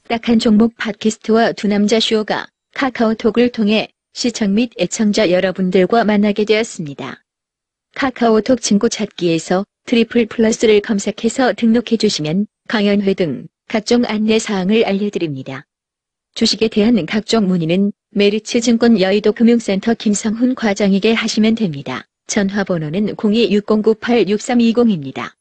딱딱한 종목 팟캐스트와 두 남자 쇼가 카카오톡을 통해 시청 및 애청자 여러분들과 만나게 되었습니다. 카카오톡 친구 찾기에서 트리플 플러스를 검색해서 등록해 주시면 강연회 등 각종 안내사항을 알려드립니다. 주식에 대한 각종 문의는 메리츠증권 여의도 금융센터 김성훈 과장에게 하시면 됩니다. 전화번호는 0260986320입니다.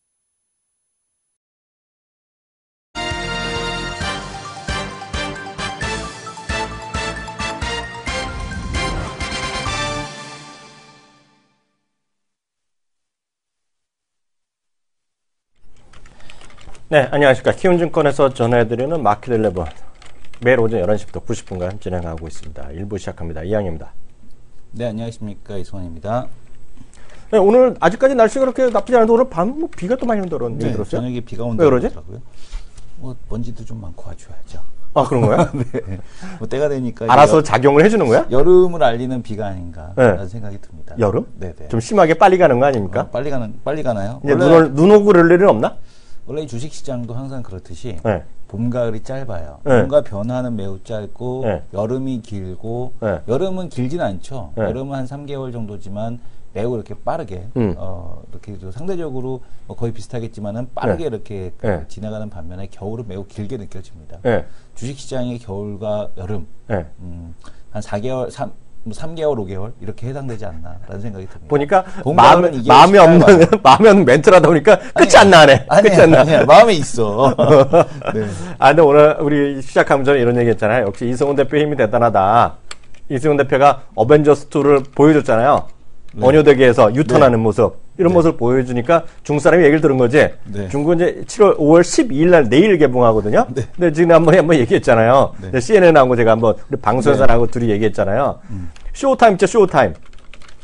네, 안녕하십니까. 키움증권에서 전해드리는 마켓 11. 매일 오전 11시부터 90분간 진행하고 있습니다. 1부 시작합니다. 이양입니다. 네, 안녕하십니까. 이승원입니다. 네, 오늘 아직까지 날씨가 그렇게 나쁘지 않은데 오늘 밤 뭐 비가 또 많이 온다는 얘기 들었어요? 저녁에 비가 온다고 왜 그러지? 그러더라고요. 뭐 먼지도 좀 많고 와줘야죠. 아, 그런 거야? 네. 뭐 때가 되니까 알아서 작용을 해주는 거야? 여름을 알리는 비가 아닌가라는 생각이 듭니다. 여름? 네네. 좀 심하게 빨리 가는 거 아닙니까? 빨리 가나요? 이제 눈 오고 그럴 일은 없나? 원래 주식시장도 항상 그렇듯이 네. 봄, 가을이 짧아요. 네. 봄과 변화는 매우 짧고 네. 여름이 길고 네. 여름은 길진 않죠. 네. 여름은 한 3개월 정도지만 매우 이렇게 빠르게 이렇게 상대적으로 거의 비슷하겠지만은 빠르게 네. 이렇게 네. 지나가는 반면에 겨울은 매우 길게 느껴집니다. 네. 주식시장의 겨울과 여름 네. 한 4개월, 3개월, 5개월 이렇게 해당되지 않나라는 생각이 듭니다. 보니까 가을은 마음이 없는 멘트라다 보니까 끝이 안 나네. 아니야. 마음에 있어. 네. 아, 근데 오늘 우리 시작하면 전에 이런 얘기 했잖아요. 역시 이승훈 대표 힘이 대단하다. 이승훈 대표가 어벤져스2를 보여줬잖아요. 네. 원효대계에서 유턴하는 네. 모습. 이런 네. 모습을 보여주니까 중국 사람이 얘기를 들은 거지. 네. 중국은 이제 5월 12일 날 내일 개봉하거든요. 네. 근데 지금 한번 얘기했잖아요. 네. CNN 하고 제가 한번 우리 방송사하고 네. 둘이 얘기했잖아요. 쇼타임 있죠, 쇼타임.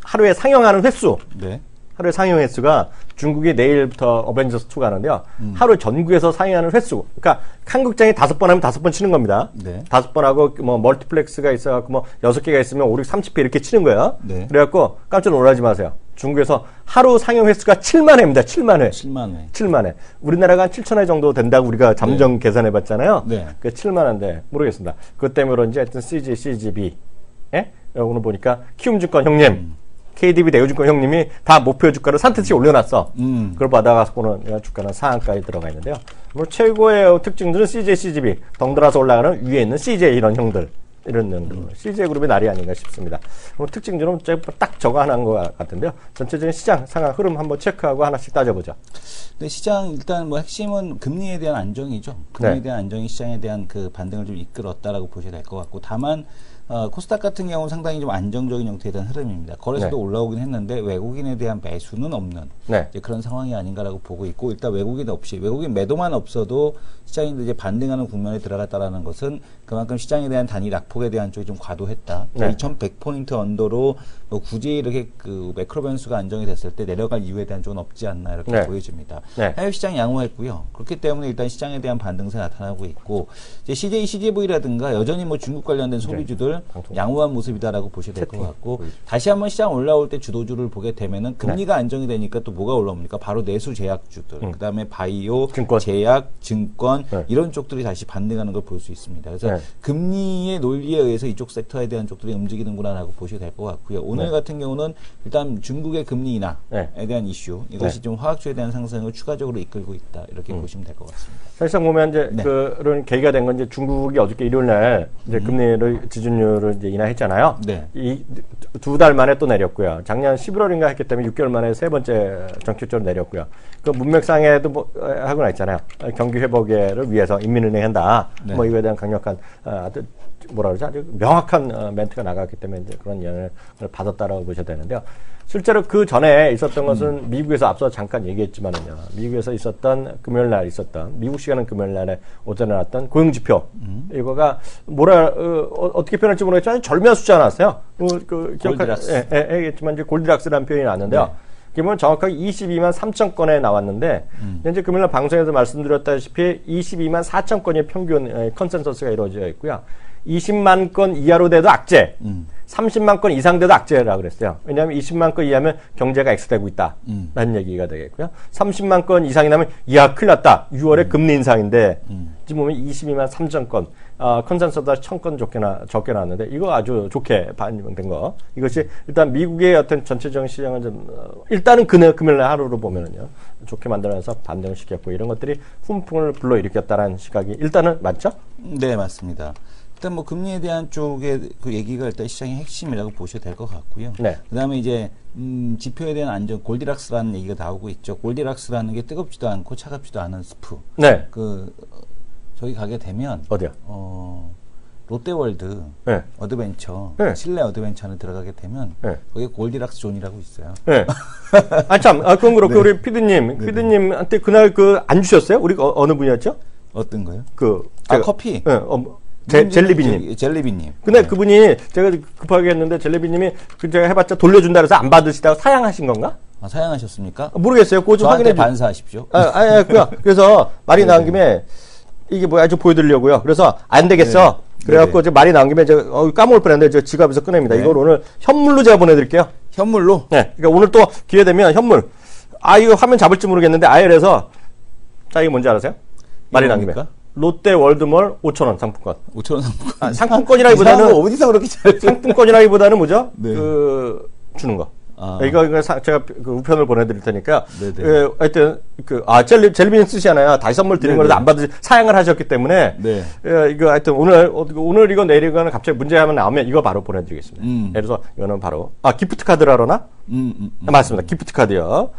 하루에 상영하는 횟수. 네. 하루에 상영 횟수가 중국이 내일부터 어벤져스 2가 하는데요. 하루 전국에서 상영하는 횟수. 그러니까 한국장이 5번 하면 5번 치는 겁니다. 네. 5번 하고 뭐 멀티플렉스가 있어갖고 뭐 6개가 있으면 5, 6, 30회 이렇게 치는 거예요. 네. 그래갖고 깜짝 놀라지 마세요. 중국에서 하루 상영 횟수가 7만 회입니다. 7만 회. 7만 회. 7만 회. 우리나라가 한 7천 회 정도 된다고 우리가 잠정 계산해 봤잖아요. 네. 그 7만 회인데 모르겠습니다. 그것 때문에 그런지 하여튼 CG, CGB. 예? 오늘 보니까 키움증권 형님. KDB 대우증권 형님이 다 목표 주가를 산뜻이 올려놨어. 그걸 받아가지고는 주가는 상한가에 들어가 있는데요. 뭐 최고의 특징들은 CJ, CGB, 덩달아서 올라가는 위에 있는 CJ 이런 형들. 이런 형들. CJ 그룹의 날이 아닌가 싶습니다. 뭐 특징들은 딱 저거 하나 한 것 같은데요. 전체적인 시장 상황 흐름 한번 체크하고 하나씩 따져보죠. 네, 시장 일단 뭐 핵심은 금리에 대한 안정이죠. 금리에 네. 대한 안정이 시장에 대한 그 반등을 좀 이끌었다라고 보셔야 될 것 같고, 다만 코스닥 같은 경우는 상당히 좀 안정적인 형태에 대한 흐름입니다. 거래소도 네. 올라오긴 했는데 외국인에 대한 매수는 없는 네. 이제 그런 상황이 아닌가라고 보고 있고, 일단 외국인 매도만 없어도 시장이 이제 반등하는 국면에 들어갔다라는 것은 그만큼 시장에 대한 단위 낙폭에 대한 쪽이 좀 과도했다. 네. 2100포인트 언더로 굳이 이렇게 그 매크로 변수가 안정이 됐을 때 내려갈 이유에 대한 쪽은 없지 않나 이렇게 네. 보여집니다. 네. 해외 시장 양호했고요. 그렇기 때문에 일단 시장에 대한 반등세 나타나고 있고, 이제 CJ, CJV라든가 여전히 뭐 중국 관련된 소비주들 양호한 모습이다라고 보셔야 될 것 같고, 다시 한번 시장 올라올 때 주도주를 보게 되면은 금리가 안정이 되니까 또 뭐가 올라옵니까? 바로 내수 제약주들, 그다음에 바이오, 증권. 제약, 증권 네. 이런 쪽들이 다시 반등하는 걸 볼 수 있습니다. 그래서 네. 금리의 논리에 의해서 이쪽 섹터에 대한 쪽들이 움직이는구나라고 보셔야 될 것 같고요. 오늘 네. 같은 경우는 일단 중국의 금리 인하에 네. 대한 이슈, 이것이 네. 좀 화학주에 대한 상승을 추가적으로 이끌고 있다 이렇게 보시면 될 것 같습니다. 사실상 보면 이제 네. 그런 계기가 된 건 이제 중국이 어저께 일요일 날 이제 금리를 지준율을 이제 인하했잖아요. 네. 이 두 달 만에 또 내렸고요. 작년 11월인가 했기 때문에 6개월 만에 세 번째 정책적으로 내렸고요. 그 문맥상에도 뭐 하고 있잖아요. 경기 회복을 위해서 인민은행 한다. 네. 뭐 이거에 대한 강력한 뭐라 그러지? 아주 명확한 멘트가 나갔기 때문에 이제 그런 영향을 받았다라고 보셔야 되는데요. 실제로 그 전에 있었던 것은 미국에서 앞서 잠깐 얘기했지만은요. 미국에서 있었던 금요일 날 있었던 미국 시간은 금요일 날에 오전에 나왔던 고용지표 이거가 어떻게 표현할지 모르겠지만 절묘한 숫자 나왔어요. 골디락스. 얘기했지만 이제 골디락스라는 표현이 나왔는데요. 네. 그러면 정확하게 22만 3천 건에 나왔는데 현재 금요일 날 방송에서 말씀드렸다시피 22만 4천 건의 평균 컨센서스가 이루어져 있고요. 20만 건 이하로 돼도 악재, 30만 건 이상 돼도 악재라고 그랬어요. 왜냐하면 20만 건 이하면 경제가 X되고 있다 라는 얘기가 되겠고요. 30만 건 이상이 나면 이야 큰일 났다. 6월에 금리 인상인데 지금 보면 22만 3천 건, 컨센서스보다 1,000건 적게 나왔는데 이거 아주 좋게 반영된 거. 이것이 일단 미국의 어떤 전체적인 시장을 좀 일단은 금요일 날 하루로 보면은요 좋게 만들어서 반등시켰고 이런 것들이 훈풍을 불러일으켰다라는 시각이 일단은 맞죠? 네, 맞습니다. 일단 뭐 금리에 대한 쪽의 그 얘기가 일단 시장의 핵심이라고 보셔도 될 것 같고요. 네. 그다음에 이제 지표에 대한 안정, 골디락스라는 얘기가 나오고 있죠. 골디락스라는 게 뜨겁지도 않고 차갑지도 않은 스프. 네. 저기 가게 되면 어디요? 롯데월드 네. 어드벤처, 네. 실내 어드벤처 안에 들어가게 되면 네. 거기에 골디락스 존이라고 있어요. 네. 그건 그렇고 우리 피디님한테 그날 안 주셨어요? 우리 어느 분이었죠? 어떤 거요? 커피. 네, 젤리비님. 젤리비님. 근데 네. 그분이 제가 급하게 했는데 젤리비님이 제가 해봤자 돌려준다 그래서 안 받으시다가 사양하신 건가? 사양하셨습니까? 모르겠어요. 그거 좀 저한테 확인해 반사하십시오. 그래서 말이 나온 김에 이게 뭐야 좀 보여드리려고요. 그래서 안 되겠어. 네. 그래갖고 이제 말이 나온 김에 제가 까먹을 뻔했는데 저 지갑에서 꺼냅니다. 네. 이걸 오늘 현물로 제가 보내드릴게요. 현물로? 네. 그러니까 오늘 또 기회 되면 현물. 이거 화면 잡을지 모르겠는데 그래서 이게 뭔지 알아세요? 말이 나온 김에. 롯데 월드몰 5,000원 상품권. 5,000원 상품권. 상품권이라기보다는 어디서 그렇게 잘 상품권이라기보다는 뭐죠? 네. 주는 거. 이거 제가 우편을 보내드릴 테니까. 네네. 하여튼 젤리빈 쓰시잖아요. 다시 선물 드린 거라도 안 받으시 사양을 하셨기 때문에. 네. 이거 하여튼 오늘 이거 내일 이거는 갑자기 문제 하면 나오면 이거 바로 보내드리겠습니다. 예를 들어서 이거는 바로 기프트 카드라 그러나? 맞습니다. 기프트 카드요.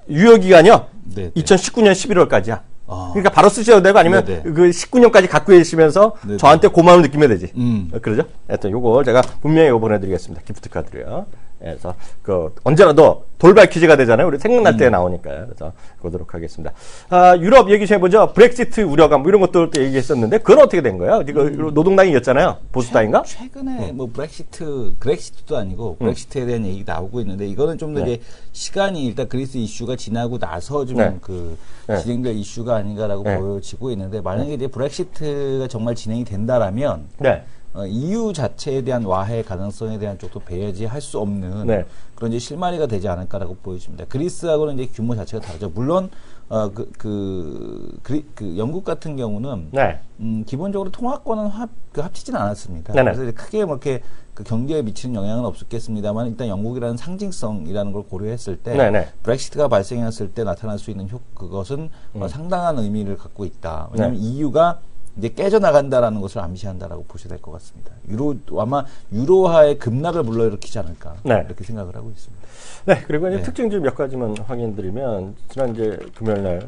유효 기간이요. 2019년 11월까지야. 그러니까 바로 쓰셔도 되고 아니면 네네. 19년까지 갖고 계시면서 네네. 저한테 고마움을 느끼면 되지. 그러죠? 하여튼 요거 제가 분명히 이거 보내드리겠습니다. 기프트 카드로요. 그래서 언제라도 돌발 퀴즈가 되잖아요. 우리 생각날 때 나오니까요. 그래서 보도록 하겠습니다. 유럽 얘기 좀 해보죠. 브렉시트 우려감 이런 것들도 얘기했었는데 그건 어떻게 된 거예요? 이거 노동당이 이겼잖아요. 보수당인가? 최근에 그렉시트도 아니고 브렉시트에 대한 얘기 나오고 있는데 이거는 좀 더 이제 시간이 일단 그리스 이슈가 지나고 나서 좀 진행될 이슈가 아닌가라고 보여지고 있는데 만약에 이제 브렉시트가 정말 진행이 된다라면 EU 자체에 대한 와해 가능성에 대한 쪽도 배제할 수 없는 그런 이제 실마리가 되지 않을까라고 보여집니다. 그리스하고는 이제 규모 자체가 다르죠. 물론 영국 같은 경우는 기본적으로 통화권은 합치지는 않았습니다. 그래서 이제 크게 뭐 이렇게 경제에 미치는 영향은 없었겠습니다만 일단 영국이라는 상징성이라는 걸 고려했을 때 브렉시트가 발생했을 때 나타날 수 있는 그것은 상당한 의미를 갖고 있다. 왜냐하면 EU가 이제 깨져나간다라는 것을 암시한다라고 보셔야 될 것 같습니다. 아마 유로화의 급락을 불러일으키지 않을까 이렇게 생각을 하고 있습니다. 네, 그리고 이제 특징 좀 몇 가지만 확인드리면 지난 이제 금요일날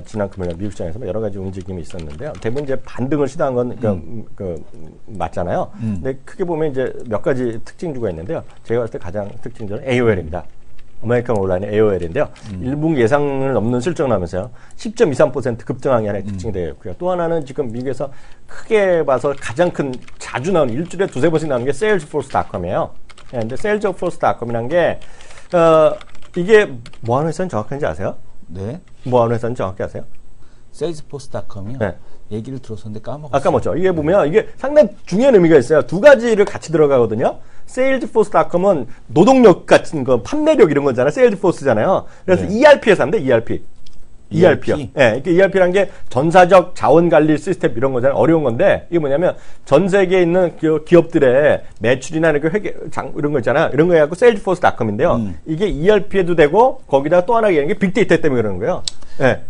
지난 금요일날 미국 시장에서 여러 가지 움직임이 있었는데요. 대부분 이제 반등을 시도한 건 맞잖아요. 근데 크게 보면 이제 몇 가지 특징주가 있는데요. 제가 봤을 때 가장 특징주는 AOL입니다. 아메리칸 온라인의 AOL인데요. 1분기 예상을 넘는 실적을 하면서요. 10.23% 급등한 게 하나의 특징이 되겠고요. 또 하나는 지금 미국에서 크게 봐서 가장 큰 자주 나오는 일주일에 두세 번씩 나오는 게 salesforce.com이에요. 근데 salesforce.com이라는 게 이게 뭐 하는 회사인지 정확한지 아세요? 네. 뭐 하는 회사인지 정확히 아세요? salesforce.com이요? 얘기를 들었었는데 까먹었어요. 까먹었죠. 이게 보면 이게 상당히 중요한 의미가 있어요. 두 가지를 같이 들어가거든요. salesforce.com은 노동력 같은 거, 판매력 이런 거잖아요. salesforce잖아요. 그래서 ERP에서 합니다. ERP요. 이게 ERP라는 게 전사적 자원 관리 시스템 이런 거잖아요. 어려운 건데 이게 뭐냐면 전 세계에 있는 기업들의 매출이나 이런 거 있잖아요. 이런 거 해갖고 salesforce.com인데요. 이게 ERP에도 되고 거기다가 또 하나 얘기하는 게 빅데이터 때문에 그러는 거예요.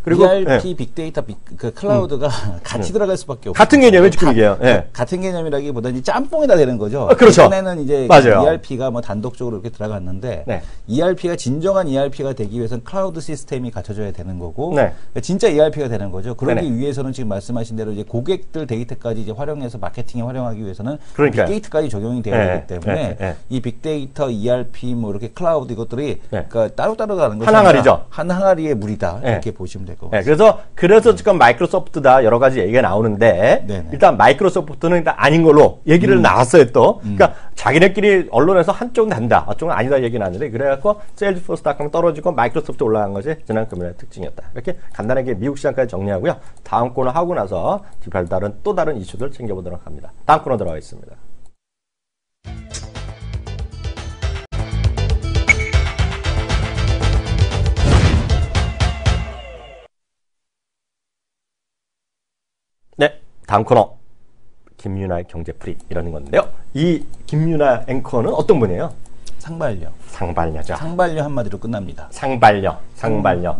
그리고 ERP, 빅데이터, 클라우드가 같이 들어갈 수밖에 없어요. 같은 개념이 지금 이게요. 같은 개념이라기보다는 짬뽕이다 되는 거죠. 그렇죠. 이번에는 이제 맞아요. ERP가 뭐 단독적으로 이렇게 들어갔는데 ERP가 진정한 ERP가 되기 위해서는 클라우드 시스템이 갖춰져야 되는 거고 진짜 ERP가 되는 거죠. 그러기 위해서는 지금 말씀하신 대로 이제 고객들 데이터까지 이제 활용해서 마케팅에 활용하기 위해서는 빅데이터까지 적용이 되어야 되기 때문에 이 빅데이터, ERP 뭐 이렇게 클라우드 이것들이 그러니까 따로따로 가는 것이 한 항아리죠. 한 항아리의 물이다. 이렇게 보시면 될 것 같습니다. 그래서 지금 마이크로소프트다 여러 가지 얘기가 나오는데 일단 마이크로소프트는 일단 아닌 걸로 얘기를 나왔어요 또. 그러니까 자기네끼리 언론에서 한쪽은 된다, 한쪽은 아니다 얘기 나왔는데 그래갖고 세일즈포스닷컴 떨어지고 마이크로소프트 올라간 것이 지난 금요일의 특징이었다. 이렇게 간단하게 미국 시장까지 정리하고요. 다음 코너 하고 나서 또 다른 이슈들 챙겨보도록 합니다. 다음 코너 들어가겠습니다. 네, 다음 코너 김윤아의 경제풀이 이라는 건데요. 이 김윤아 앵커는 어떤 분이에요? 상발녀. 상발녀죠. 상발녀 한마디로 끝납니다. 상발녀.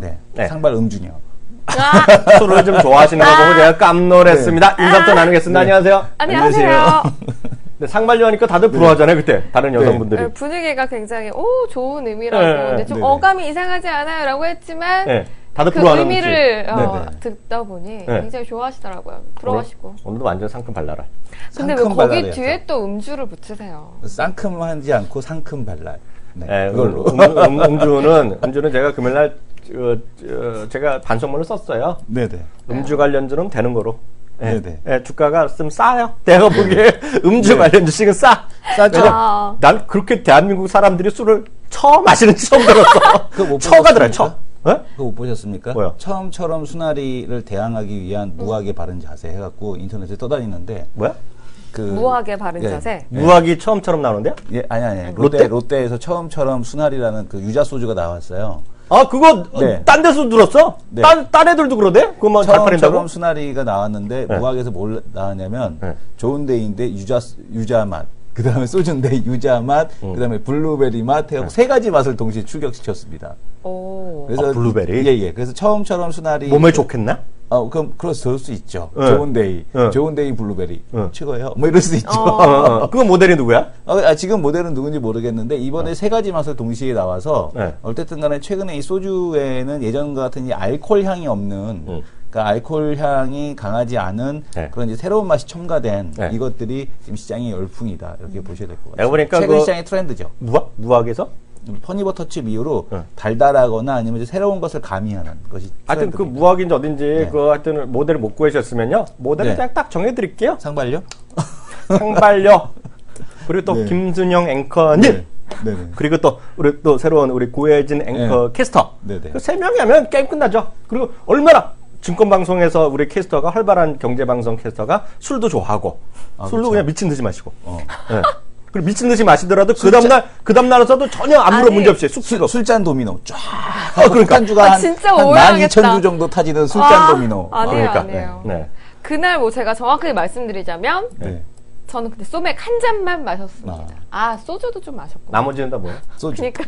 네. 네. 상발 음주녀. 술을 좀 좋아하시는 거 보고 제가 깜놀했습니다. 인사부터 나누겠습니다. 안녕하세요. 안녕하세요. 네, 상발녀 하니까 다들 부러워하잖아요, 그때. 다른 여성분들이. 네, 분위기가 굉장히 좋은 의미라고 근데 좀 어감이 이상하지 않아요? 라고 했지만 네, 다들 그 부러워하는 의미를 분들. 듣다 보니 네. 굉장히 좋아하시더라고요. 부러워하시고. 오늘도 완전 상큼 발랄할. 근데 왜 거기 뒤에 또 음주를 붙이세요? 쌍큼하지 않고 상큼 발랄. 네, 네, 그걸로. 음주는 제가 금요일날 제가 반성문을 썼어요. 네네. 음주 관련주는 되는 거로. 네. 네네. 네, 주가가 좀 싸요. 내가 보기에 음주 관련 주식은 싸. 싸죠. 난 그렇게 대한민국 사람들이 술을 처음 마시는지 처음 들었어. 그거 못 처가더라, 보셨습니까? 네? 그거 못 보셨습니까? 뭐요? 처음처럼 수나리를 대항하기 위한 무학의 바른 자세 해갖고 인터넷에 떠다니는데 뭐야? 그 무하게 바른 예. 자세. 무학이 처음처럼 나오는데요? 예, 아니. 롯데? 롯데에서 처음처럼 수나리라는 그 유자 소주가 나왔어요. 아, 그거 네. 딴 데서 들었어? 네. 딴 애들도 그러대? 그거만 잘 팔린다고? 처음처럼 수나리가 나왔는데 네. 무학에서 뭘 나왔냐면 네. 좋은 데이인데 유자 맛. 그 다음에 소주인데 유자 맛, 그 다음에 블루베리 맛 해갖고 세 가지 맛을 동시에 출격시켰습니다. 오. 그래서 블루베리? 예. 그래서 처음처럼 수나리 몸에 좋겠나? 그럼 그럴 수 있죠. 네. 좋은 데이 블루베리 최고예요. 뭐 이럴 수 있죠. 그거 모델이 누구야? 지금 모델은 누군지 모르겠는데 이번에 세 가지 맛을 동시에 나와서 네. 어쨌든 간에 최근에 이 소주에는 예전과 같은 이 알코올 향이 없는 그러니까 알코올 향이 강하지 않은 네. 그런 이제 새로운 맛이 첨가된 네. 이것들이 지금 시장의 열풍이다 이렇게 보셔야 될 것 같아요. 내가 보니까 최근 그 시장의 트렌드죠. 무학에서? 퍼니버터칩 이후로 달달하거나 아니면 이제 새로운 것을 가미하는 것이 하여튼 그 트렌드입니다. 무학인지 어딘지 그 하여튼 모델을 못 구하셨으면요. 모델을 네. 그냥 딱 정해드릴게요. 상발요? 상발녀. 그리고 또 네. 김순영 앵커님. 네네. 그리고 또 우리 또 새로운 우리 고혜진 앵커 캐스터. 네네. 그 세 명이 하면 게임 끝나죠. 그리고 얼마나 증권방송에서 우리 캐스터가 활발한 경제방송 캐스터가 술도 좋아하고 술도 그렇죠. 그냥 미친 듯이 마시고. 네. 그리고 미친 듯이 마시더라도 그 다음날에서도 전혀 아무런 문제 없이 쑥스러. 술잔 도미노 쫙. 그러니까. 술잔주가 진짜 한 오해하겠다. 12,000주 정도 타지는 술잔 도미노. 아니에요, 그러니까. 아니에요. 네. 그날 뭐 제가 정확하게 말씀드리자면 네. 저는 그때 소맥 한 잔만 마셨습니다. 소주도 좀 마셨고. 나머지는 다 뭐예요? 소주. 그러니까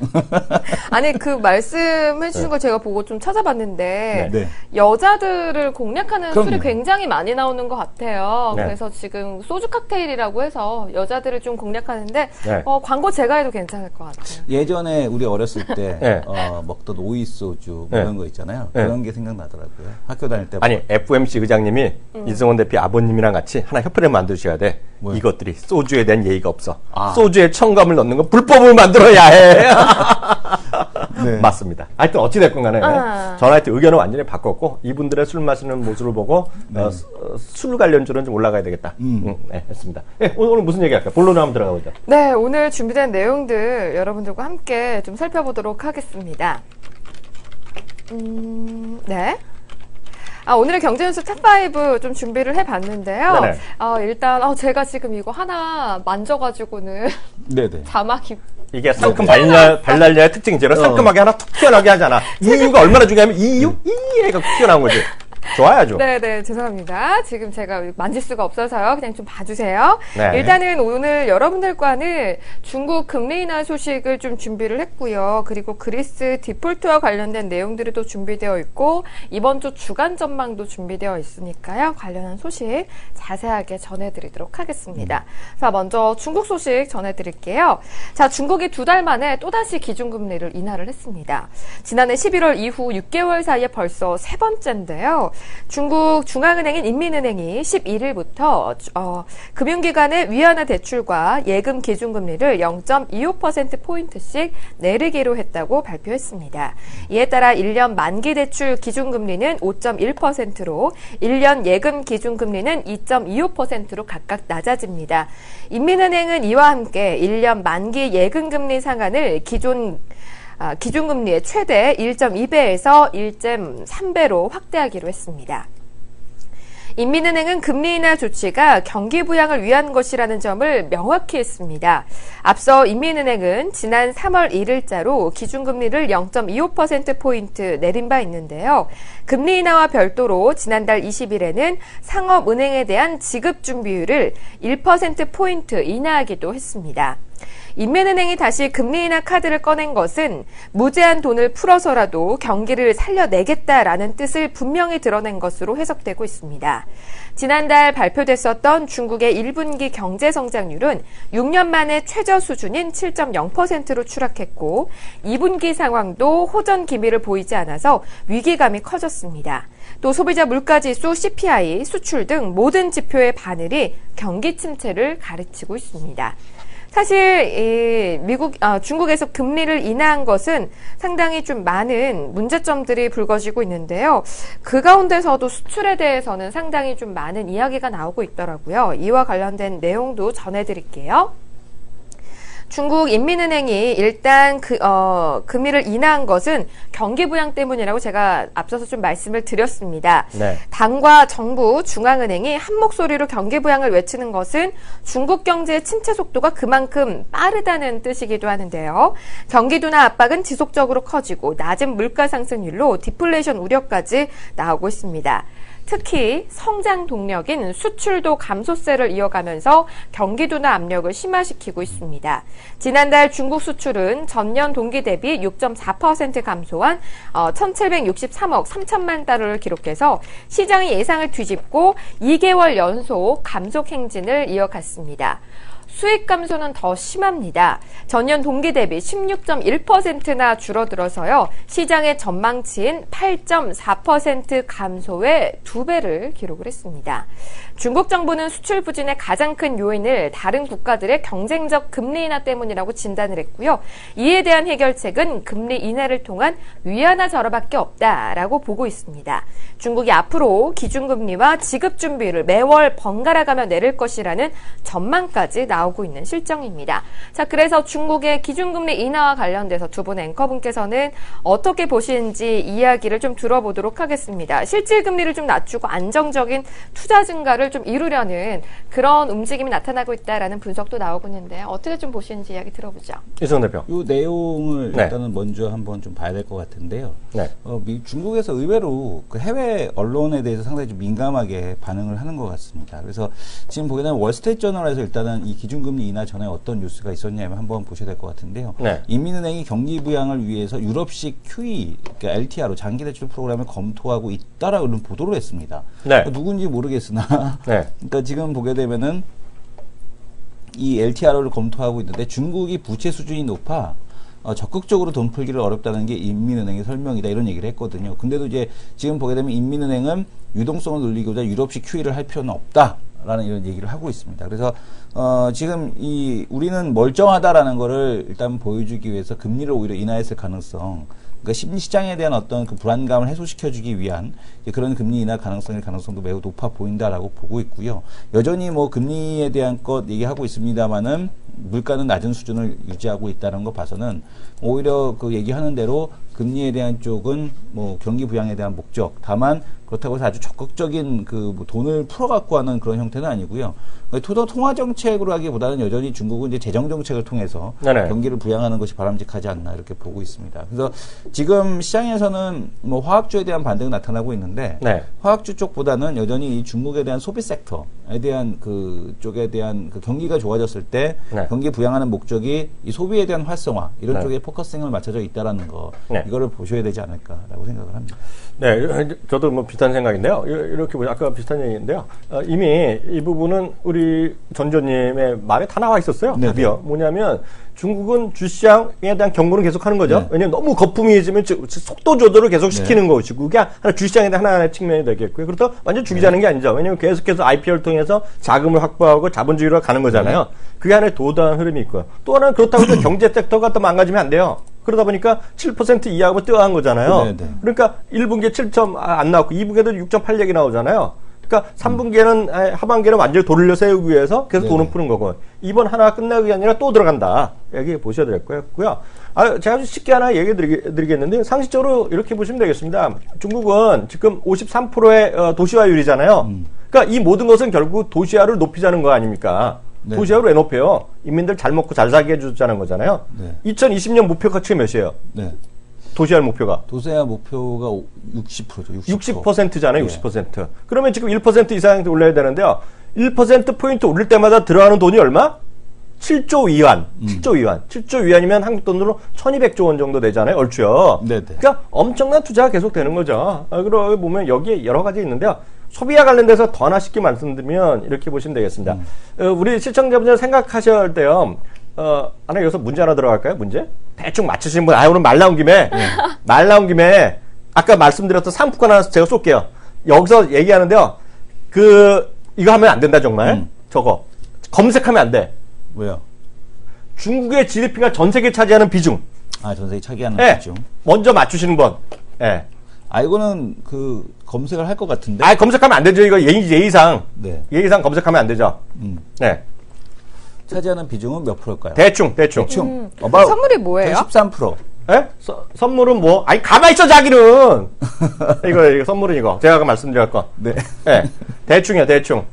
아니 그 말씀해 주신 걸 제가 보고 좀 찾아봤는데 네. 여자들을 공략하는 그럼요. 술이 굉장히 많이 나오는 것 같아요. 네. 그래서 지금 소주 칵테일이라고 해서 여자들을 좀 공략하는데 네. 광고 제가 해도 괜찮을 것 같아요. 예전에 우리 어렸을 때 네. 먹던 오이 소주 뭐 네. 이런 거 있잖아요. 네. 그런 게 생각나더라고요. 학교 다닐 때. 아니 FMC 의장님이 이승원 대표 아버님이랑 같이 하나 협회를 만드셔야 돼. 뭐요? 이것들이 소주에 대한 예의가 없어. 아. 소주에 첨가물 넣는 건 불법을 만들어야 해. 네. 맞습니다. 하여튼 어찌됐건 간에 저는 하여튼 의견을 완전히 바꿨고 이분들의 술 마시는 모습을 보고 술 관련주는 좀 올라가야 되겠다. 네, 했습니다. 네, 오늘 무슨 얘기 할까요? 본론으로 한번 들어가 보죠. 네, 오늘 준비된 내용들 여러분들과 함께 좀 살펴보도록 하겠습니다. 네. 오늘의 경제뉴스 탑5 좀 준비를 해봤는데요. 네네. 일단, 제가 지금 이거 하나 만져가지고는 네네. 자막이. 이게 상큼 발랄녀의 특징이죠. 상큼하게 하나 툭 튀어나오게 하잖아. 이 이유가 얼마나 중요하면 이 애가 튀어나온 거지. 좋아야죠. 네네, 죄송합니다. 지금 제가 만질 수가 없어서요. 그냥 좀 봐주세요. 네. 일단은 오늘 여러분들과는 중국 금리 인하 소식을 좀 준비를 했고요. 그리고 그리스 디폴트와 관련된 내용들이 또 준비되어 있고, 이번 주 주간 전망도 준비되어 있으니까요. 관련한 소식 자세하게 전해드리도록 하겠습니다. 자, 먼저 중국 소식 전해드릴게요. 자, 중국이 2달 만에 또다시 기준금리를 인하를 했습니다. 지난해 11월 이후 6개월 사이에 벌써 3번째인데요. 중국 중앙은행인 인민은행이 11일부터 금융기관의 위안화 대출과 예금 기준금리를 0.25%포인트씩 내리기로 했다고 발표했습니다. 이에 따라 1년 만기 대출 기준금리는 5.1%로 1년 예금 기준금리는 2.25%로 각각 낮아집니다. 인민은행은 이와 함께 1년 만기 예금금리 상한을 기준금리의 최대 1.2배에서 1.3배로 확대하기로 했습니다. 인민은행은 금리 인하 조치가 경기 부양을 위한 것이라는 점을 명확히 했습니다. 앞서 인민은행은 지난 3월 1일자로 기준금리를 0.25%포인트 내린 바 있는데요. 금리 인하와 별도로 지난달 20일에는 상업은행에 대한 지급준비율을 1%포인트 인하하기도 했습니다. 인민은행이 다시 금리 인하 카드를 꺼낸 것은 무제한 돈을 풀어서라도 경기를 살려내겠다라는 뜻을 분명히 드러낸 것으로 해석되고 있습니다. 지난달 발표됐었던 중국의 1분기 경제 성장률은 6년 만에 최저 수준인 7.0%로 추락했고 2분기 상황도 호전 기미를 보이지 않아서 위기감이 커졌습니다. 또 소비자 물가지수 CPI, 수출 등 모든 지표의 바늘이 경기 침체를 가르치고 있습니다. 사실 중국에서 금리를 인하한 것은 상당히 좀 많은 문제점들이 불거지고 있는데요. 그 가운데서도 수출에 대해서는 상당히 좀 많은 이야기가 나오고 있더라고요. 이와 관련된 내용도 전해드릴게요. 중국 인민은행이 일단 금리를 인하한 것은 경기 부양 때문이라고 제가 앞서서 좀 말씀을 드렸습니다. 네. 당과 정부, 중앙은행이 한 목소리로 경기 부양을 외치는 것은 중국 경제의 침체 속도가 그만큼 빠르다는 뜻이기도 하는데요. 경기 둔화 압박은 지속적으로 커지고 낮은 물가 상승률로 디플레이션 우려까지 나오고 있습니다. 특히 성장 동력인 수출도 감소세를 이어가면서 경기 둔화 압력을 심화시키고 있습니다. 지난달 중국 수출은 전년 동기 대비 6.4% 감소한 1,763억 3천만 달러를 기록해서 시장의 예상을 뒤집고 2개월 연속 감속 행진을 이어갔습니다. 수익 감소는 더 심합니다. 전년 동기 대비 16.1%나 줄어들어서요. 시장의 전망치인 8.4% 감소의 2배를 기록을 했습니다. 중국 정부는 수출 부진의 가장 큰 요인을 다른 국가들의 경쟁적 금리 인하 때문이라고 진단을 했고요. 이에 대한 해결책은 금리 인하를 통한 위안화 절하밖에 없다라고 보고 있습니다. 중국이 앞으로 기준금리와 지급준비율을 매월 번갈아가며 내릴 것이라는 전망까지 나오고 있는 실정입니다. 자, 그래서 중국의 기준금리 인하와 관련돼서 두 분 앵커분께서는 어떻게 보시는지 이야기를 좀 들어보도록 하겠습니다. 실질금리를 좀 낮추고 안정적인 투자 증가를 좀 이루려는 그런 움직임이 나타나고 있다라는 분석도 나오고 있는데 어떻게 좀 보시는지 이야기 들어보죠. 이성 대표. 이 내용을 일단은 먼저 한번 좀 봐야 될 것 같은데요. 네. 중국에서 의외로 그 해외 언론에 대해서 상당히 좀 민감하게 반응을 하는 것 같습니다. 그래서 지금 보게 되면 월스트리트저널에서 일단은 이 기준금리 인하 전에 어떤 뉴스가 있었냐면 한번 보셔야 될 것 같은데요. 네. 인민은행이 경기 부양을 위해서 유럽식 QE, 그러니까 LTR로 장기대출 프로그램을 검토하고 있다라는 보도를 했습니다. 네. 누군지 모르겠으나, 네. 그러니까 지금 보게 되면은 이 LTR를 검토하고 있는데 중국이 부채 수준이 높아 적극적으로 돈 풀기를 어렵다는 게 인민은행의 설명이다 이런 얘기를 했거든요. 근데도 이제 지금 보게 되면 인민은행은 유동성을 늘리고자 유럽식 QE를 할 필요는 없다라는 이런 얘기를 하고 있습니다. 그래서 지금 우리는 멀쩡하다라는 거를 일단 보여주기 위해서 금리를 오히려 인하했을 가능성, 그러니까 심리시장에 대한 어떤 그 불안감을 해소시켜주기 위한 그런 금리 인하 가능성도 매우 높아 보인다라고 보고 있고요. 여전히 뭐 금리에 대한 것 얘기하고 있습니다만은 물가는 낮은 수준을 유지하고 있다는 거 봐서는 오히려 그 얘기하는 대로 금리에 대한 쪽은 뭐 경기 부양에 대한 목적, 다만 그렇다고 해서 아주 적극적인 뭐 돈을 풀어갖고 하는 그런 형태는 아니고요. 통화 정책으로 하기보다는 여전히 중국은 이제 재정 정책을 통해서 네네. 경기를 부양하는 것이 바람직하지 않나 이렇게 보고 있습니다. 그래서 지금 시장에서는 뭐 화학주에 대한 반등이 나타나고 있는데 네. 화학주 쪽보다는 여전히 이 중국에 대한 소비 섹터에 대한 그 쪽에 대한 그 경기가 좋아졌을 때 네. 경기 부양하는 목적이 이 소비에 대한 활성화 이런 네. 쪽에 포커싱을 맞춰져 있다라는 거 네. 이거를 보셔야 되지 않을까라고 생각을 합니다. 네, 저도 뭐 비슷한 생각인데요. 이렇게 보죠. 아까 비슷한 얘기인데요. 이미 이 부분은 우리 전조님의 말에 다 나와 있었어요. 네, 답이요. 뭐냐면 중국은 주시장에 대한 경고는 계속하는 거죠. 네. 왜냐하면 너무 거품이지면 속도 조절을 계속 시키는 네. 것이고 그게 하나 주시장에 대한 하나의 측면이 되겠고요. 그렇다고 완전 죽이자는 네. 게 아니죠. 왜냐하면 계속해서 IPO를 통해서 자금을 확보하고 자본주의로 가는 거잖아요. 네. 그게 하나의 도달한 흐름이 있고요. 또 하나는 그렇다고 해서 경제 섹터가 또 망가지면 안 돼요. 그러다 보니까 7% 이하고 뜨거운 거잖아요. 네네. 그러니까 1분기에 7점 안 나왔고 2분기에도 6.8 나오잖아요. 그러니까 3분기에는 하반기에는 완전히 돌려 세우기 위해서 계속 돈을 푸는 거고 이번 하나 끝나기 아니라 또 들어간다. 여기 보셔야 될 거고요. 제가 아주 쉽게 하나 얘기 드리겠는데 상식적으로 이렇게 보시면 되겠습니다. 중국은 지금 53%의 도시화율이잖아요. 그러니까 이 모든 것은 결국 도시화를 높이자는 거 아닙니까? 네. 도시화를 왜 높여요? 인민들 잘 먹고 잘 살게 해주자는 거잖아요. 네. 2020년 목표가 지금 몇이에요? 네. 도시화 목표가. 도세화 목표가 60%죠. 60%잖아요. 예. 60%. 그러면 지금 1% 이상 올려야 되는데요. 1%포인트 올릴 때마다 들어가는 돈이 얼마? 7조 위안. 7조 위안. 7조 위안이면 한국 돈으로 1200조 원 정도 되잖아요. 얼추요. 네네. 그러니까 엄청난 투자가 계속 되는 거죠. 그러고 보면 여기에 여러 가지 있는데요. 소비와 관련돼서 더 하나 쉽게 말씀드리면 이렇게 보시면 되겠습니다. 우리 시청자분들 생각하셔야 할 때요. 하나 여기서 문제 하나 들어갈까요? 문제? 대충 맞추시는 분. 오늘 말 나온 김에 말 나온 김에 아까 말씀드렸던 상품권 하나 제가 쏠게요. 여기서 얘기하는데요. 이거 하면 안 된다 정말. 저거 검색하면 안 돼. 왜요? 중국의 GDP가 전 세계 차지하는 비중. 아, 전 세계 차지하는 네. 비중. 먼저 맞추시는 분. 네. 아, 이거는 검색을 할 것 같은데. 아, 검색하면 안 되죠. 이거 예의상. 네. 예의상 검색하면 안 되죠. 네. 차지하는 비중은 몇 프로일까요? 대충. 선물이 뭐예요? 13%. 예? 선물은 뭐? 아니, 가만히 있어, 자기는! 이거 선물은 이거. 제가 아까 말씀드릴 거. 네. 예. 대충이야, 대충.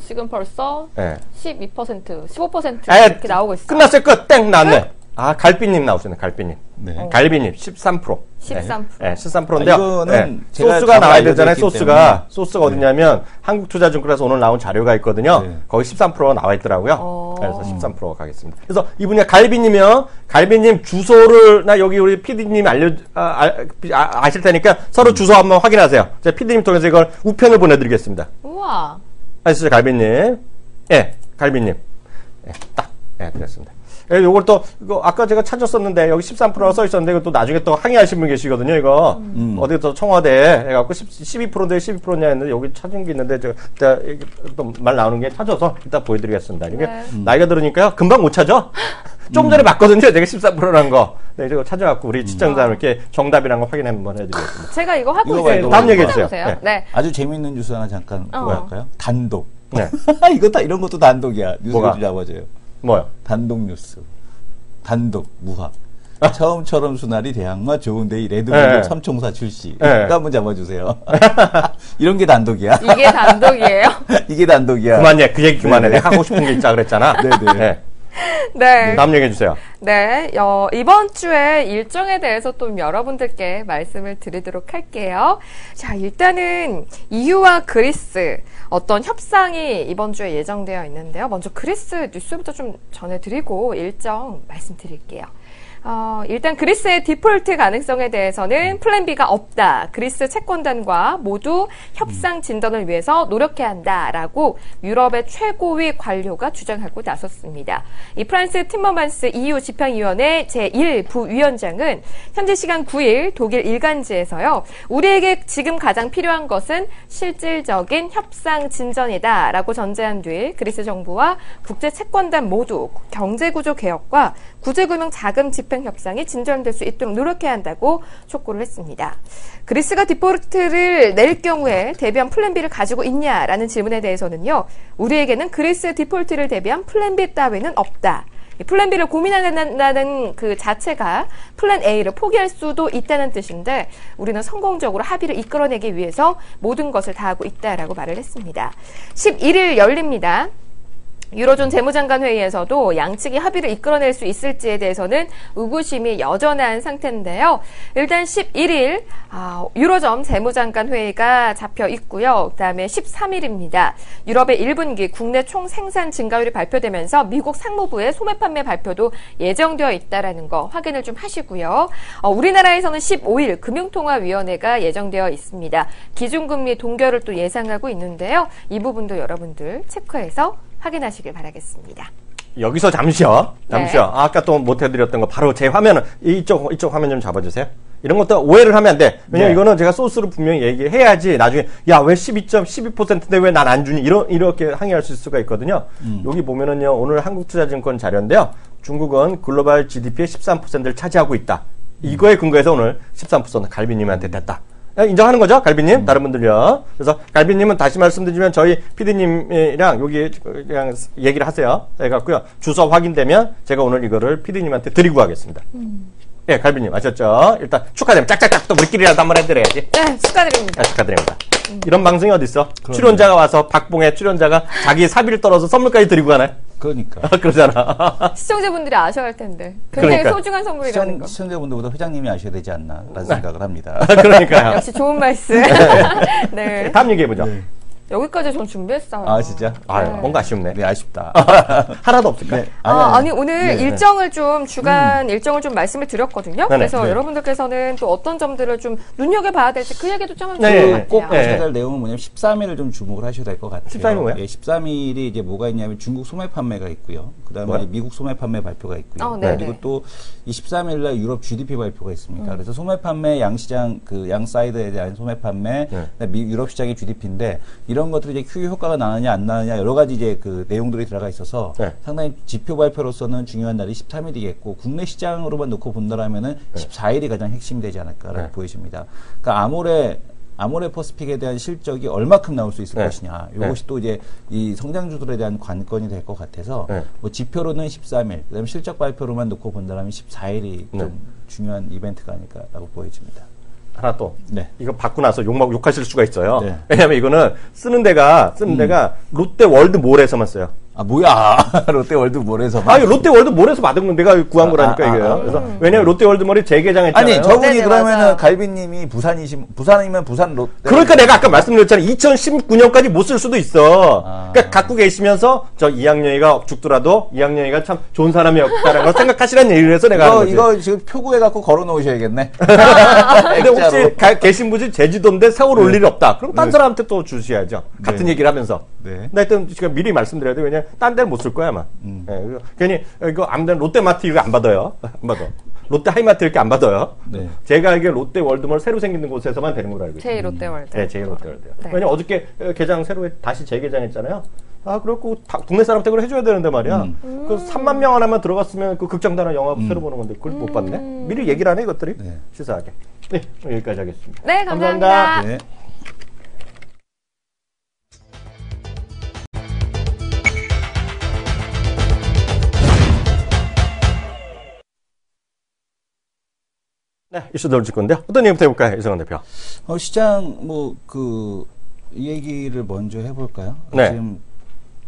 지금 벌써 예. 12%, 15% 에, 이렇게 나오고 있어요. 끝났어요, 끝! 땡! 나왔네. 아, 갈비님 나오시네, 갈비님. 네. 갈비님, 13%. 13%. 예, 13%인데요. 이거는 제가 소스가 나와야 알려드렸기 되잖아요, 소스가. 때문에. 소스가 어디냐면, 한국투자증권에서 오늘 나온 자료가 있거든요. 네. 거기 13%가 나와 있더라고요. 그래서 13% 가겠습니다. 그래서 이분이 갈비님이요. 갈비님 주소를, 나 여기 우리 PD님이 아실 테니까 서로 주소 한번 확인하세요. 제가 PD님 통해서 이걸 우편을 보내드리겠습니다. 우와. 아시죠, 갈비님? 예, 갈비님. 예, 딱. 예, 그랬습니다. 예, 요걸 또, 아까 제가 찾았었는데, 여기 13%가 써 있었는데, 이거 또 나중에 또 항의하신 분 계시거든요, 이거. 어디 또 청와대에 해갖고 12%인데 12%냐 했는데, 여기 찾은 게 있는데, 제가 또 말 나오는 게 찾아서 이따 보여드리겠습니다. 이게 나이가 들으니까요, 금방 못 찾아. 좀 전에 봤거든요, 제가 13%라는 거. 네, 이거 찾아갖고 우리 시청자분 이렇게 정답이란 거 확인 한번 해드리겠습니다. 제가 이거 하고 이거 있어요. 다음 얘기해주세요. 네. 네. 아주 재미있는 뉴스 하나 잠깐 보할까요? 단독. 네. 이런 것도 단독이야. 뉴스가 좀 잡아줘요. 뭐요? 단독 뉴스. 단독 무합. 처음처럼 수날이 대항마 좋은데이 레드불 네. 삼총사 출시. 네. 이거 한번 잡아주세요. 이런 게 단독이야. 이게 단독이에요? 이게 단독이야. 그만해. 그 얘기 그만해. 네네. 내가 하고 싶은 게 있자 그랬잖아. 네네. 네. 네. 다음 얘기해주세요. 네, 이번 주에 일정에 대해서 또 여러분들께 말씀을 드리도록 할게요. 자, 일단은 EU와 그리스 어떤 협상이 이번 주에 예정되어 있는데요. 먼저 그리스 뉴스부터 좀 전해드리고 일정 말씀드릴게요. 일단 그리스의 디폴트 가능성에 대해서는 플랜 B가 없다. 그리스 채권단과 모두 협상 진전을 위해서 노력해야 한다라고 유럽의 최고위 관료가 주장하고 나섰습니다. 이 프란스 팀머만스 EU 집행위원회 제1부위원장은 현지 시간 9일 독일 일간지에서요. 우리에게 지금 가장 필요한 것은 실질적인 협상 진전이다라고 전제한 뒤 그리스 정부와 국제 채권단 모두 경제구조 개혁과 구제금융 자금 집행 협상이 진전될 수 있도록 노력해야 한다고 촉구를 했습니다. 그리스가 디폴트를 낼 경우에 대비한 플랜 B를 가지고 있냐라는 질문에 대해서는요. 우리에게는 그리스 디폴트를 대비한 플랜 B 따위는 없다. 플랜 B를 고민한다는 그 자체가 플랜 A를 포기할 수도 있다는 뜻인데 우리는 성공적으로 합의를 이끌어내기 위해서 모든 것을 다하고 있다라고 말을 했습니다. 11일 열립니다. 유로존 재무장관 회의에서도 양측이 합의를 이끌어낼 수 있을지에 대해서는 의구심이 여전한 상태인데요. 일단 11일 유로존 재무장관 회의가 잡혀 있고요. 그다음에 13일입니다. 유럽의 1분기 국내 총 생산 증가율이 발표되면서 미국 상무부의 소매 판매 발표도 예정되어 있다라는 거 확인을 좀 하시고요. 우리나라에서는 15일 금융통화위원회가 예정되어 있습니다. 기준금리 동결을 또 예상하고 있는데요. 이 부분도 여러분들 체크해서 확인하시길 바라겠습니다. 여기서 잠시요. 네. 아까 또 못 해드렸던 거 바로 제 화면은 이쪽 화면 좀 잡아주세요. 이런 것도 오해를 하면 안 돼. 왜냐면 이거는 제가 소스를 분명히 얘기해야지 나중에 야 왜 12%인데 왜 난 안 주니 이렇게 항의할 수가 있거든요. 여기 보면은요 오늘 한국투자증권 자료인데요. 중국은 글로벌 GDP의 13%를 차지하고 있다. 이거에 근거해서 오늘 13% 갈비님한테 됐다. 인정하는 거죠, 갈비님? 다른 분들요. 그래서 갈비님은 다시 말씀드리면 저희 PD님이랑 여기 그냥 얘기를 하세요. 해갖고요. 주소 확인되면 제가 오늘 이거를 PD님한테 드리고 가겠습니다. 예, 갈비님 아셨죠? 일단 축하드립니다. 짝짝짝 또 우리끼리라도 한번 해드려야지. 네, 축하드립니다. 축하드립니다. 이런 방송이 어딨어? 출연자가 와서 박봉의 출연자가 자기 사비를 떨어서 선물까지 드리고 가나요? 그러니까. 그러잖아. 시청자분들이 아셔야 할 텐데. 굉장히 그러니까. 소중한 선물이라는 거. 시청자분들보다 회장님이 아셔야 되지 않나라는 생각을 합니다. 그러니까요. 역시 좋은 말씀. 네. 다음 얘기해보죠. 여기까지 전 준비했어요. 아, 진짜? 아, 뭔가 아쉽네. 네, 아쉽다. 하나도 없을까? 네. 아니, 오늘 네. 일정을 좀, 주간 일정을 좀 말씀을 드렸거든요. 네네. 그래서 네. 여러분들께서는 또 어떤 점들을 좀 눈여겨봐야 될지 그 얘기도 좀 하면 네. 좋을 것 같아요. 꼭 네. 보셔야 될 내용은 뭐냐면 13일을 좀 주목을 하셔야 될 것 같아요. 13일 뭐야? 예, 13일이 이제 뭐가 있냐면 중국 소매 판매가 있고요. 그다음에 뭐야? 미국 소매 판매 발표가 있고요. 네네. 그리고 또 23일 날 유럽 GDP 발표가 있습니다. 그래서 소매 판매 양시장 그 양 사이드에 대한 소매 판매, 그다음에 유럽 시장의 GDP인데 이런 것들이 이제 QE 효과가 나느냐 안 나느냐 여러 가지 이제 그 내용들이 들어가 있어서 네. 상당히 지표 발표로서는 중요한 날이 13일이겠고 국내 시장으로만 놓고 본다라면은 14일이 가장 핵심이 되지 않을까라고 네. 보여집니다. 그러니까 아모레 퍼시픽에 대한 실적이 얼마큼 나올 수 있을 네. 것이냐. 이것이 또 이제 이 성장주들에 대한 관건이 될 것 같아서 네. 뭐 지표로는 13일, 그다음에 실적 발표로만 놓고 본다면 14일이 네. 좀 중요한 이벤트가 아닐까라고 보여집니다. 하나 또. 네. 이거 받고 나서 욕하실 수가 있어요. 네. 왜냐면 이거는 쓰는 데가 롯데 월드몰에서만 써요. 아 뭐야 롯데월드몰에서 아, 이거 롯데월드몰에서 받은 건 내가 구한 거라니까, 이게요. 그래서, 왜냐면 롯데월드몰이 재개장했잖아요. 아니 저분이 네네, 그러면은 맞아요. 갈비님이 부산이면 부산 롯데 그러니까 내가 아까 말씀드렸잖아요. 2019년까지 못 쓸 수도 있어. 아. 그러니까 갖고 계시면서 저 이학년이가 죽더라도 이학년이가 참 좋은 사람이었다라는 걸 생각하시라는 얘기를 해서 내가 하는 거지. 이거 지금 표구해 갖고 걸어 놓으셔야겠네. 근데 혹시 계신 분이 제주도인데 세월 올 일이 없다. 그럼 딴 네. 사람한테 또 주셔야죠. 같은 얘기를 하면서. 네. 근데 하여튼 지금 미리 말씀드려야 돼. 왜냐면 딴 데는 못 쓸 거야, 아마. 예, 괜히 이거 아무튼 롯데마트 이거 안 받아요. 안 받아. 롯데 하이마트 이렇게 안 받아요. 네. 제가 알기에 롯데 월드몰 새로 생기는 곳에서만 되는 걸로 알고 있어요. 제 롯데월드. 네, 제일 롯데월드요. 네. 왜냐면 어저께 개장 새로 다시 재개장했잖아요. 아, 그렇고 동네 사람 댁으로 해줘야 되는데 말이야. 그 3만 명 하나만 들어갔으면 그 극장단화 영화 새로 보는 건데 그걸 못 봤네. 미리 얘기를 안 해, 이것들이. 네. 시사하게. 네, 여기까지 하겠습니다. 네, 감사합니다. 네. 네, 이슈들 짚을 건데요. 어떤 얘기부터 해볼까요, 이성원 대표? 시장 이 얘기를 먼저 해볼까요? 네. 지금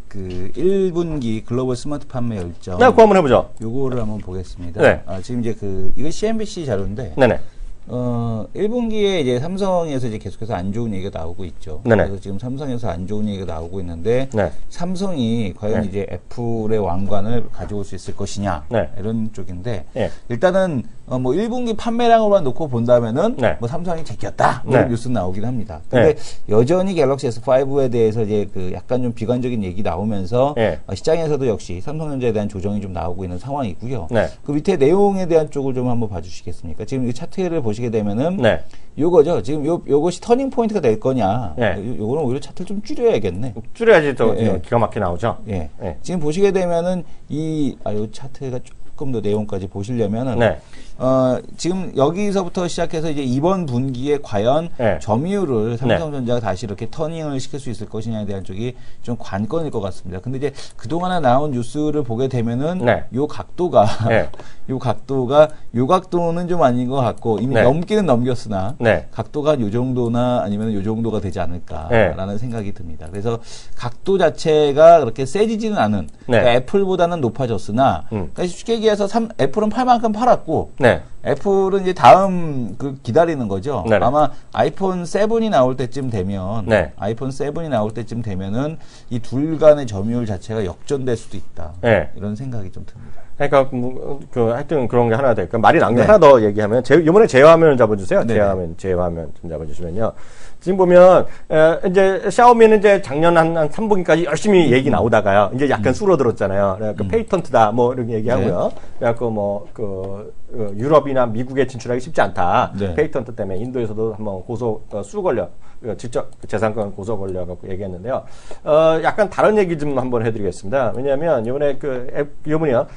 그 1분기 글로벌 스마트 판매 열정. 네, 그거 한번 해보죠. 요거를 한번 보겠습니다. 네. 지금 이제 이거 CNBC 자료인데. 네네. 1분기에 이제 삼성에서 이제 계속해서 안 좋은 얘기가 나오고 있죠. 네네. 그래서 지금 삼성에서 안 좋은 얘기가 나오고 있는데 네. 삼성이 과연 네. 이제 애플의 왕관을 가져올 수 있을 것이냐 네. 이런 쪽인데 네. 일단은 1분기 판매량으로만 놓고 본다면은 네. 뭐 삼성이 제꼈다 뭐 네. 이런 뉴스 나오긴 합니다. 근데 네. 여전히 갤럭시 S5에 대해서 이제 약간 좀 비관적인 얘기 나오면서 네. 시장에서도 역시 삼성전자에 대한 조정이 좀 나오고 있는 상황이고요. 네. 그 밑에 내용에 대한 쪽을 좀 한번 봐주시겠습니까? 지금 이 차트를 보시게 되면은 네. 요거죠. 지금 요것이 터닝 포인트가 될 거냐? 네. 요거는 오히려 차트를 좀 줄여야겠네. 줄여야지 더 예, 예. 기가 막히게 나오죠. 예. 네. 지금 보시게 되면은 요 차트가 조금 더 내용까지 보시려면은 네. 지금 여기서부터 시작해서 이제 이번 분기에 과연 네. 점유율을 삼성전자가 다시 이렇게 터닝을 시킬 수 있을 것이냐에 대한 쪽이 좀 관건일 것 같습니다. 근데 이제 그동안에 나온 뉴스를 보게 되면은 네. 요 각도가 네. 요 각도는 좀 아닌 것 같고 이미 네. 넘기는 넘겼으나 네. 각도가 요 정도나 아니면 요 정도가 되지 않을까라는 생각이 듭니다. 그래서 각도 자체가 그렇게 세지지는 않은 그러니까 애플보다는 높아졌으나 그러니까 쉽게 얘기해서 애플은 팔 만큼 팔았고 네. 애플은 이제 다음 기다리는 거죠. 네네. 아마 아이폰 7이 나올 때쯤 되면 네. 아이폰 7이 나올 때쯤 되면은 이 둘 간의 점유율 자체가 역전될 수도 있다. 네. 이런 생각이 좀 듭니다. 그러니까 하여튼 그런 게 하나 될까 말이 나온 게 네. 하나 더 얘기하면 이번에 제화면을 잡아주세요. 네네. 제화면 좀 잡아주시면요. 지금 보면 이제 샤오미는 이제 작년 한 3분기까지 열심히 얘기 나오다가요. 이제 약간 줄어들었잖아요. 그러니까 페이턴트다 뭐 이런 얘기하고요. 그래갖고 유럽이나 미국에 진출하기 쉽지 않다. 네. 페이턴트 때문에 인도에서도 한번 수 걸려 직접 재산권 고소 걸려갖고 얘기했는데요. 약간 다른 얘기 좀 한번 해드리겠습니다. 왜냐하면 이번에 이분이요.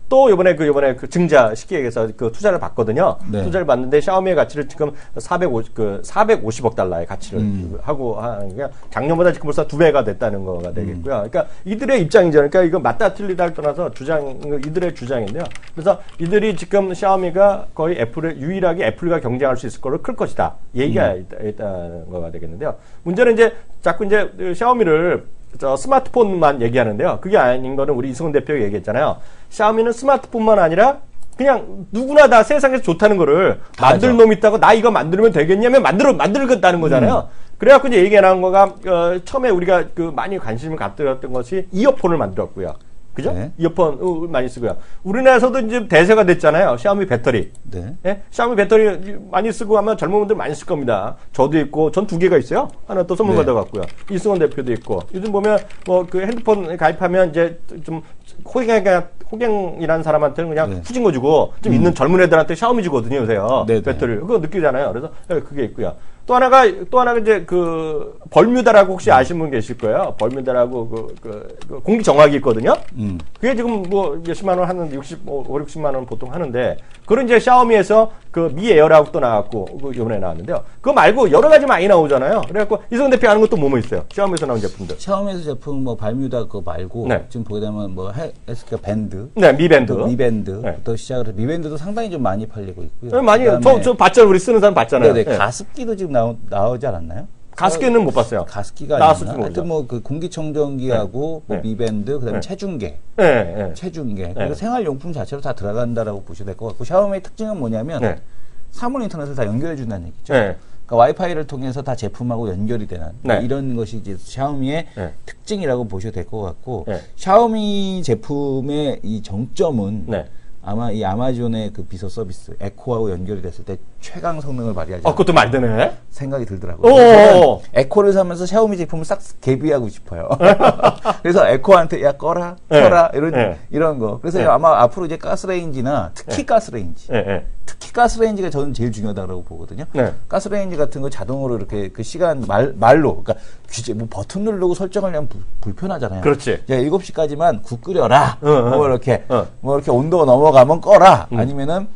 또 이번에 그 증자 시기에서 그 투자를 받거든요. 네. 투자를 받는데 샤오미의 가치를 지금 450억 달러의 가치를 하고 하는 게 작년보다 지금 벌써 2배가 됐다는 거가 되겠고요. 그러니까 이들의 입장이죠. 그러니까 이거 맞다 틀리다를 떠나서 이들의 주장인데요. 그래서 이들이 지금 샤오미가 거의 유일하게 애플과 경쟁할 수 있을 거로 클 것이다. 얘기가 있다는 거가 되겠는데요. 문제는 이제 자꾸 이제 샤오미를 스마트폰만 얘기하는데요. 그게 아닌 거는 우리 이승훈 대표가 얘기했잖아요. 샤오미는 스마트폰만 아니라 그냥 누구나 다 세상에서 좋다는 거를 만들 놈 있다고 나 이거 만들면 되겠냐면 만들겠다는 거잖아요. 그래갖고 이제 얘기가 나온 거가 처음에 우리가 그 많이 관심을 갖들었던 것이 이어폰을 만들었고요. 그죠? 네. 이어폰 많이 쓰고요. 우리나라에서도 이제 대세가 됐잖아요. 샤오미 배터리. 네. 예? 샤오미 배터리 많이 쓰고 하면 젊은 분들 많이 쓸 겁니다. 저도 있고, 전 2개가 있어요. 하나 또 선물 네. 받아갖고요. 이승원 대표도 있고. 요즘 보면 뭐 그 핸드폰 가입하면 이제 좀 호갱이라는 사람한테는 그냥 네. 후진 거 주고 좀 있는 젊은 애들한테 샤오미 주거든요, 요새요. 네, 네. 배터리를. 그거 느끼잖아요. 그래서 그게 있고요. 또 하나가 이제 그 벌뮤다라고 혹시 아시는 분 계실 거예요. 벌뮤다라고 그 공기 정화기 있거든요. 그게 지금 뭐 몇십만 원 하는 60만 원 보통 하는데 그런 이제 샤오미에서 그 미 에어라고 또 나왔고 그 이번에 나왔는데요. 그거 말고 여러 가지 많이 나오잖아요. 그래갖고 이승훈 대표 아는 것도 뭐 있어요? 샤오미에서 나온 제품들. 샤오미에서 제품 뭐 발뮤다 그거 말고 네. 지금 보게 되면 뭐 SK 밴드, 네, 미밴드. 미밴드부터 시작을 해서 미밴드도 상당히 좀 많이 팔리고 있고요. 많이 그다음에 저 봤잖아요. 우리 쓰는 사람 봤잖아요. 네네, 네. 가습기도 지금 나오지 않았나요? 가습기는 못 봤어요. 가습기가 나왔을지 아니나 하여튼 뭐 그 공기청정기하고 뭐 네. 미밴드 그다음에 네. 체중계, 네. 체중계 그리고 생활용품 자체로 다 들어간다라고 보셔야 될 것 같고 샤오미의 특징은 뭐냐면 네. 사물 인터넷을 다 연결해 준다는 얘기죠. 네. 그러니까 와이파이를 통해서 다 제품하고 연결이 되는 네. 이런 것이 이제 샤오미의 네. 특징이라고 보셔도 될 것 같고 네. 샤오미 제품의 이 정점은 네. 아마 이 아마존의 그 비서 서비스 에코하고 연결이 됐을 때 최강 성능을 발휘하지 그것도 만드네. 생각이 들더라고요. 오. 저는 에코를 사면서 샤오미 제품을 싹 개비하고 싶어요. 그래서 에코한테 야 꺼라, 켜라 이런 거. 그래서 아마 앞으로 이제 가스레인지나 특히 가스레인지. 특히 가스레인지가 저는 제일 중요하다고 보거든요. 네. 가스레인지 같은 거 자동으로 이렇게 그 시간 말로, 그러니까 규제, 뭐 버튼 누르고 설정하려면 불편하잖아요. 그렇지. 이제 7시까지만 국 끓여라. 뭐 뭐 이렇게 온도가 넘어가면 꺼라. 아니면은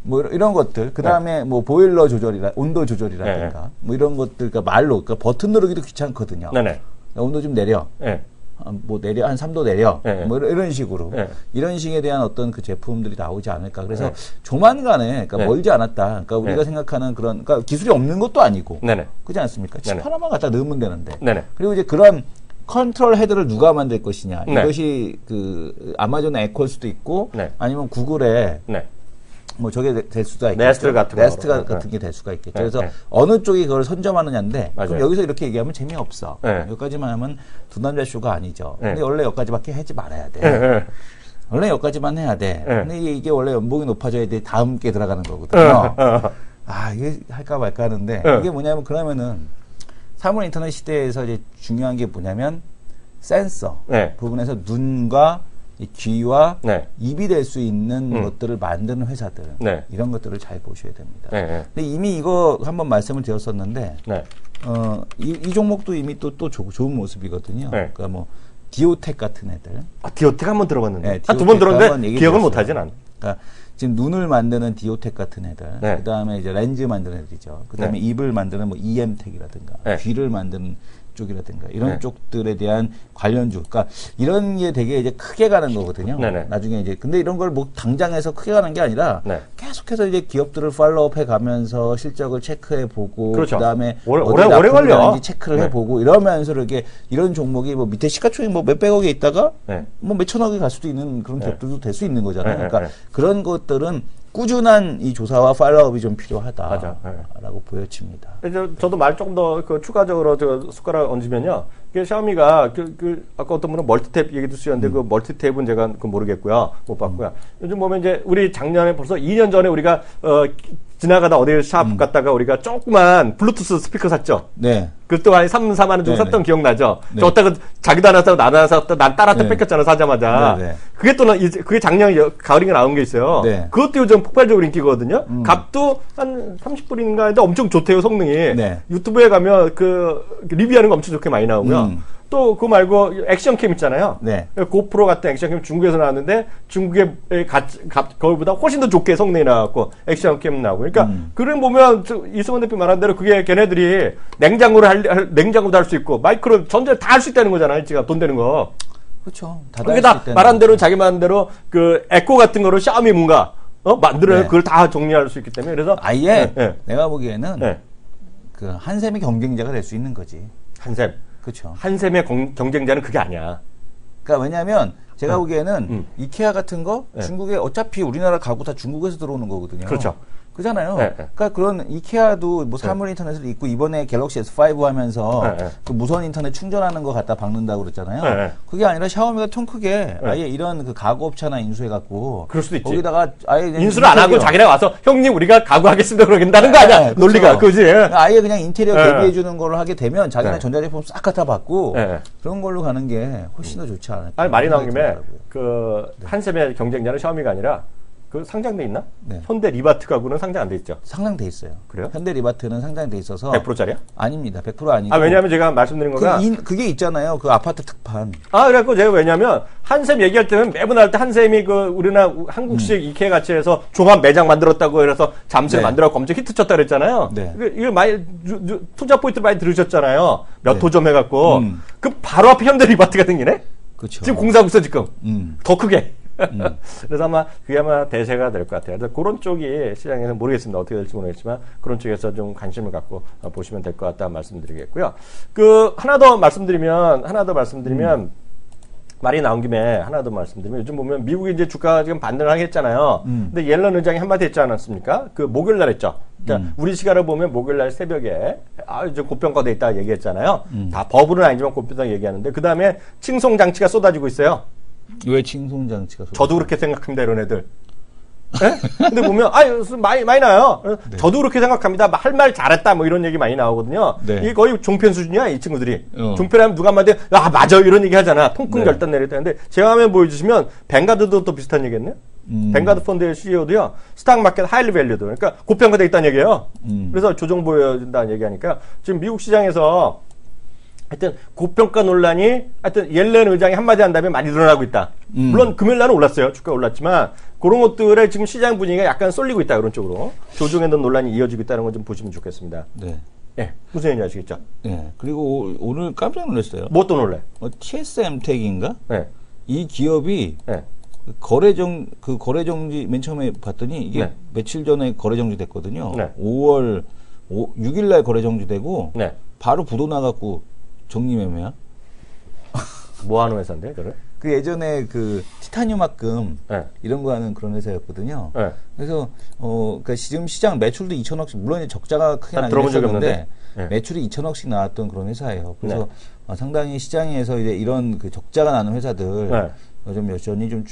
뭐 이런 것들. 그 다음에 뭐 보일러 온도 조절이라든가 뭐 이런 것들, 그러니까 말로, 그러니까 버튼 누르기도 귀찮거든요. 네네. 온도 좀 내려. 네. 뭐 내려 한 3도 내려 네. 뭐 이런 식으로 네. 이런 식에 대한 어떤 그 제품들이 나오지 않을까. 그래서 조만간에 그러니까 네. 멀지 않았다. 그러니까 우리가 생각하는 그런, 그러니까 기술이 없는 것도 아니고 네네. 그렇지 않습니까? 칩 네네. 하나만 갖다 넣으면 되는데. 네네. 그리고 이제 그런 컨트롤 헤드를 누가 만들 것이냐. 네. 이것이 그 아마존 에코일 수도 있고 네. 아니면 구글의 네. 뭐 저게 될 수가 있겠죠. 네스트 같은 네스트 거로. 같은 게 될 수가 있겠죠. 네, 그래서 네. 어느 쪽이 그걸 선점하느냐인데 맞아요. 그럼 여기서 이렇게 얘기하면 재미없어. 네. 여기까지만 하면 두 남자 쇼가 아니죠. 네. 근데 원래 여기까지밖에 하지 말아야 돼. 네. 원래 여기까지만 해야 돼. 네. 근데 이게 원래 연봉이 높아져야 돼. 다음 게 들어가는 거거든요. 아, 이게 할까 말까 하는데 이게 뭐냐면 그러면은 사물 인터넷 시대에서 이제 중요한 게 뭐냐면 센서 네. 부분에서 눈과 이 귀와 네. 입이 될 수 있는 것들을 만드는 회사들 네. 이런 것들을 잘 보셔야 됩니다. 네. 근데 이미 이거 한번 말씀을 드렸었는데 네. 이 종목도 이미 또 좋은 모습이거든요. 네. 그러니까 뭐 디오텍 같은 애들. 디오텍 한번 들어봤는데. 네, 한 두 번 디오텍 한번 들었는데 얘기 기억을 드렸어요. 못 하진 않아. 그러니까 지금 눈을 만드는 디오텍 같은 애들. 네. 그다음에 이제 렌즈 만드는 애들이죠. 그다음에 입을 만드는 뭐 EM텍이라든가 네. 귀를 만드는 쪽이라든가 이런 네. 쪽들에 대한 관련주. 그러니까 이런 게 되게 이제 크게 가는 거거든요. 네네. 나중에 이제 근데 이런 걸 뭐 당장에서 크게 가는 게 아니라 네. 계속해서 이제 기업들을 팔로우업 해 가면서 실적을 체크해 보고 그렇죠. 그다음에 오래 걸려. 체크를 네. 해 보고 이러면서 이렇게 이런 종목이 뭐 밑에 시가총액 뭐 몇백억에 있다가 네. 뭐 몇천억이 갈 수도 있는 그런 기업들도 될 수 있는 거잖아요. 네, 그러니까 네. 그런 것들은 꾸준한 이 조사와 팔로우업이 좀 맞아. 필요하다라고 보여집니다. 저도 말 조금 더 추가적으로 숟가락 얹으면요. 이게 샤오미가 아까 어떤 분은 멀티탭 얘기도 쓰셨는데 그 멀티탭은 제가 모르겠고요. 못 봤고요. 요즘 보면 이제 우리 작년에 벌써 2년 전에 우리가 지나가다 어디 샵 갔다가 우리가 조그만 블루투스 스피커 샀죠. 네. 그것도 한 3, 4만 원 주고 네네. 샀던 기억나죠? 네. 저 어디다가 자기도 하나 사고 나도 하나 사고 난 딸한테 네. 뺏겼잖아 사자마자. 네네. 그게 또 그게 작년 가을인가 나온 게 있어요. 네. 그것도 요즘 폭발적으로 인기거든요. 값도 한 30불인가 했는데 엄청 좋대요 성능이. 네. 유튜브에 가면 그 리뷰하는 거 엄청 좋게 많이 나오고요. 또 그거 말고 액션캠 있잖아요. 네. 고프로 같은 액션캠 중국에서 나왔는데 중국의 거기보다 훨씬 더 좋게 성능이 나왔고 액션캠 나오고. 그러니까 그런 보면 이승원 대표 말한 대로 그게 걔네들이 냉장고도 할 수 있고 마이크로 전자 다 할 수 있다는 거잖아요. 지금 돈 되는 거. 그렇죠. 그게 다 말한 대로 자기 말한 대로 그 에코 같은 거로 샤오미 뭔가 만들어야 네. 그걸 다 정리할 수 있기 때문에 그래서 아예 네. 내가 보기에는 네. 그 한샘이 경쟁자가 될 수 있는 거지. 한샘. 그렇죠. 한샘의 경쟁자는 그게 아니야. 그러니까 왜냐하면 제가 보기에는 이케아 같은 거 네. 중국에 어차피 우리나라 가구 다 중국에서 들어오는 거거든요. 그렇죠. 그잖아요. 네, 네. 그러니까 그런 이케아도 뭐 사물 인터넷을 있고 이번에 갤럭시 S5 하면서 네, 네. 그 무선 인터넷 충전하는 거 갖다 박는다고 그랬잖아요. 네, 네. 그게 아니라 샤오미가 통 크게 아예 이런 그 가구 업체 하나 인수해갖고 그럴 수도 있지. 거기다가 아예 그냥 인수를 안 하고 인테리어. 자기네 와서 형님 우리가 가구하겠습니다 그러겠다는 거 아니야. 네, 논리가. 그렇죠. 그지? 아예 그냥 인테리어 네. 대비해주는 걸로 하게 되면 자기네 네. 전자제품 싹 갖다 받고 네. 그런 걸로 가는 게 훨씬 더 좋지 않을까. 아니 말이 나온 김에 생각이 그 한샘의 경쟁자는 샤오미가 아니라 그 상장돼 있나? 네. 현대 리바트 가구는 상장 안 돼 있죠. 상장돼 있어요. 그래요? 현대 리바트는 상장돼 있어서 100%짜리야? 아닙니다. 100% 아니고. 아 왜냐하면 제가 말씀드린 거가 그게 있잖아요. 그 아파트 특판. 그래갖고 제가 왜냐면 한샘 얘기할 때는 매번 할 때 한샘이 그 우리나라 한국식 이케아 같이 해서 종합 매장 만들었다고 그래서 잠실 네. 만들어갖고 엄청 히트 쳤다 그랬잖아요. 네. 이거 많이 투자 포인트 많이 들으셨잖아요. 몇 네. 호점 해갖고 그 바로 앞에 현대 리바트가 생기네. 그렇죠. 지금 공사하고 있어 지금. 더 크게. 음. 그래서 아마 그게 아마 대세가 될 것 같아요. 그래서 그런 쪽이 시장에서 모르겠습니다. 어떻게 될지 모르겠지만 그런 쪽에서 좀 관심을 갖고 보시면 될 것 같다 말씀드리겠고요. 그 하나 더 말씀드리면 말이 나온 김에 하나 더 말씀드리면 요즘 보면 미국이 이제 주가가 지금 반등을 하겠잖아요. 근데 옐런 의장이 한마디 했지 않았습니까? 그 목요일 날 했죠. 그러니까 우리 시간을 보면 목요일 날 새벽에 이제 고평가돼 있다 얘기했잖아요. 다 버블은 아니지만 고평가 얘기하는데 그 다음에 칭송 장치가 쏟아지고 있어요. 왜 칭송장치가 저도 그렇게 생각합니다, 이런 애들. 네? 근데 보면, 많이 나요. 네. 저도 그렇게 생각합니다. 할 말 잘했다, 뭐 이런 얘기 많이 나오거든요. 네. 이게 거의 종편 수준이야, 이 친구들이. 어. 종편하면 누가 한마디, 맞아, 이런 얘기 하잖아. 통큰 네. 결단 내렸다는데, 제가 화면 보여주시면, 뱅가드도 또 비슷한 얘기 했네요. 뱅가드 펀드의 CEO도요, 스탁 마켓 하일리 밸류도. 그러니까 고평가돼 있다는 얘기예요. 그래서 조정 보여준다는 얘기하니까, 지금 미국 시장에서 하여튼 고평가 논란이 하여튼 옐렌 의장이 한마디 한 다음에 많이 늘어나고 있다. 물론 금요일 날은 올랐어요. 주가 올랐지만 그런 것들에 지금 시장 분위기가 약간 쏠리고 있다. 그런 쪽으로 조정했던 논란이 이어지고 있다는 걸 좀 보시면 좋겠습니다. 네. 예, 무슨 얘기인지 아시겠죠? 네. 그리고 오늘 깜짝 놀랐어요. 뭐 또 놀래? TSM텍인가? 네. 이 기업이 네. 거래 정지 맨 처음에 봤더니 이게 네. 며칠 전에 거래 정지됐거든요. 네. 5월 6일 날 거래 정지되고 네. 바로 부도 나갖고 정리 매매야. 뭐 하는 회사인데, 그래? 그 예전에 그 티타늄 합금 네. 이런 거 하는 그런 회사였거든요. 네. 그래서 그러니까 지금 시장 매출도 2천억씩 물론 이제 적자가 크게 난 나긴 들어본 적이 했었는데 없는데. 네. 매출이 2천억씩 나왔던 그런 회사예요. 그래서 네. 상당히 시장에서 이제 이런 그 적자가 나는 회사들 네. 좀 여전히 좀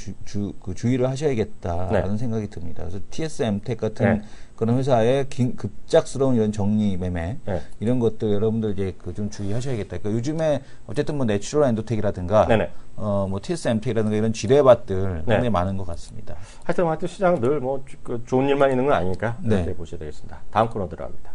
주의를 하셔야겠다라는 네. 생각이 듭니다. 그래서 TSM텍 같은 네. 그런 회사의 급작스러운 이런 정리 매매 네. 이런 것들 여러분들 이제 좀 주의하셔야겠다. 그러니까 요즘에 어쨌든 뭐 내추럴 엔도텍이라든가 네네. 뭐 TSM텍이라든가 이런 지뢰밭들 굉장히 많은 것 같습니다. 하여튼 시장 늘 뭐 좋은 일만 있는 건 아니니까 네. 이렇게 보셔야 되겠습니다. 다음 코너 들어갑니다.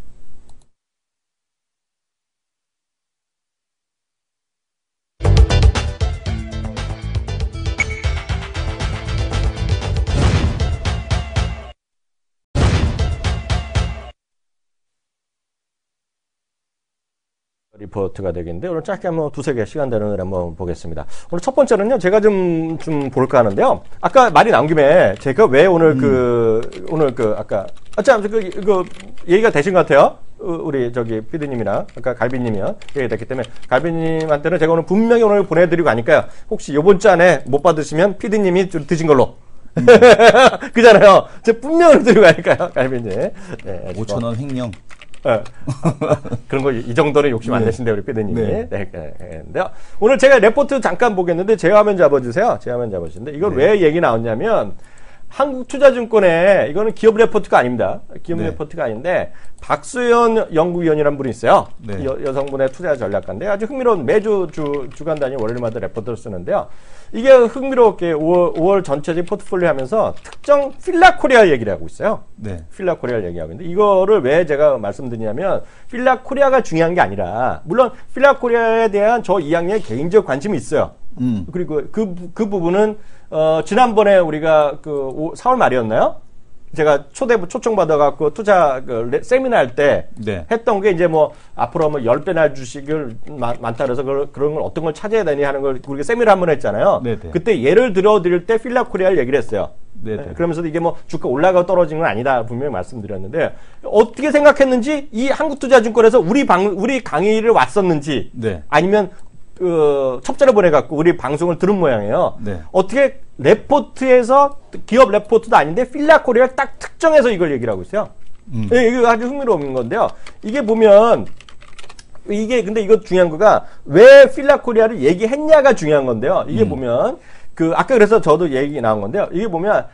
리포트가 되겠는데 오늘 짧게 한번 두세 개 시간 되는 걸 한번 보겠습니다. 오늘 첫 번째는요, 제가 좀 볼까 하는데요. 아까 말이 나온 김에 제가 왜 오늘 아까 참 그 얘기가 되신 것 같아요. 우리 피디님이랑 아까 갈비님이요 얘기 됐기 때문에 갈비님한테는 제가 오늘 분명히 오늘 보내드리고 가니까요. 혹시 요번 주 안에 못 받으시면 피디님이 좀 드신 걸로. 그잖아요. 제가 분명히 드리고 가니까요, 갈비님. 네, 5,000원 횡령. 그런 거 이 정도는 욕심 안 내신데 우리 피디님이. 네. 근데요. 오늘 제가 레포트 잠깐 보겠는데 제 화면 잡아주세요. 제 화면 잡아주시는데 이걸 왜 얘기 나왔냐면 한국투자증권에 이거는 기업 레포트가 아닙니다. 기업 네. 레포트가 아닌데 박소연 연구위원이라는 분이 있어요. 네. 여성분의 투자 전략가인데 아주 흥미로운 매주 주간 단위 월요일마다 레포트를 쓰는데요. 이게 흥미롭게 5월 전체적인 포트폴리오 하면서 특정 필라코리아 얘기를 하고 있어요. 네. 필라코리아를 얘기하고 있는데 이거를 왜 제가 말씀드리냐면 필라코리아가 중요한 게 아니라 물론 필라코리아에 대한 저 2학년의 개인적 관심이 있어요. 그리고 그 부분은 지난번에 우리가 4월 말이었나요? 제가 초청받아갖고 투자 세미나 할 때 네. 했던 게 이제 뭐 앞으로 뭐 10배나 주식을 많다 그래서 그런 걸 어떤 걸 찾아야 되니 하는 걸 우리가 세미나 한번 했잖아요. 네네. 그때 예를 들어 드릴 때 필라코리아를 얘기를 했어요. 네네. 그러면서도 이게 뭐 주가 올라가고 떨어지는 건 아니다 분명히 말씀드렸는데 어떻게 생각했는지 이 한국투자증권에서 우리 강의를 왔었는지 네. 아니면 첩자를 보내갖고 우리 방송을 들은 모양이에요. 네. 어떻게 레포트에서 기업 레포트도 아닌데 필라코리아를 딱 특정해서 이걸 얘기를 하고 있어요. 이거 아주 흥미로운 건데요. 이게 보면 근데 이거 중요한 거가 왜 필라코리아를 얘기했냐가 중요한 건데요. 이게 보면 아까 그래서 저도 얘기 나온 건데요. 이게 보면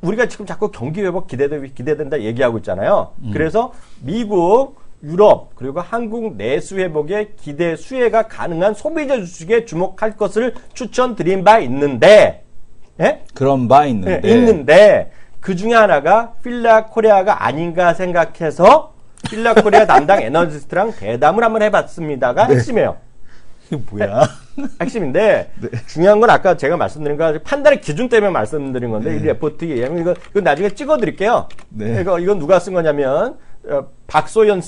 우리가 지금 자꾸 경기 회복 기대된다 얘기하고 있잖아요. 그래서 미국 유럽 그리고 한국 내수 회복의 기대 수혜가 가능한 소비자 주식에 주목할 것을 추천드린 바 있는데, 예? 그런 바 있는데. 네, 있는데 그 중에 하나가 필라코리아가 아닌가 생각해서 필라코리아 담당 애널리스트랑 대담을 한번 해봤습니다가 핵심이에요. 이게 뭐야? 핵심인데 중요한 건 아까 제가 말씀드린 거 판단의 기준 때문에 말씀드린 건데 이 레포트 얘기하면 이거 나중에 찍어드릴게요. 네. 이건 누가 쓴 거냐면 박소연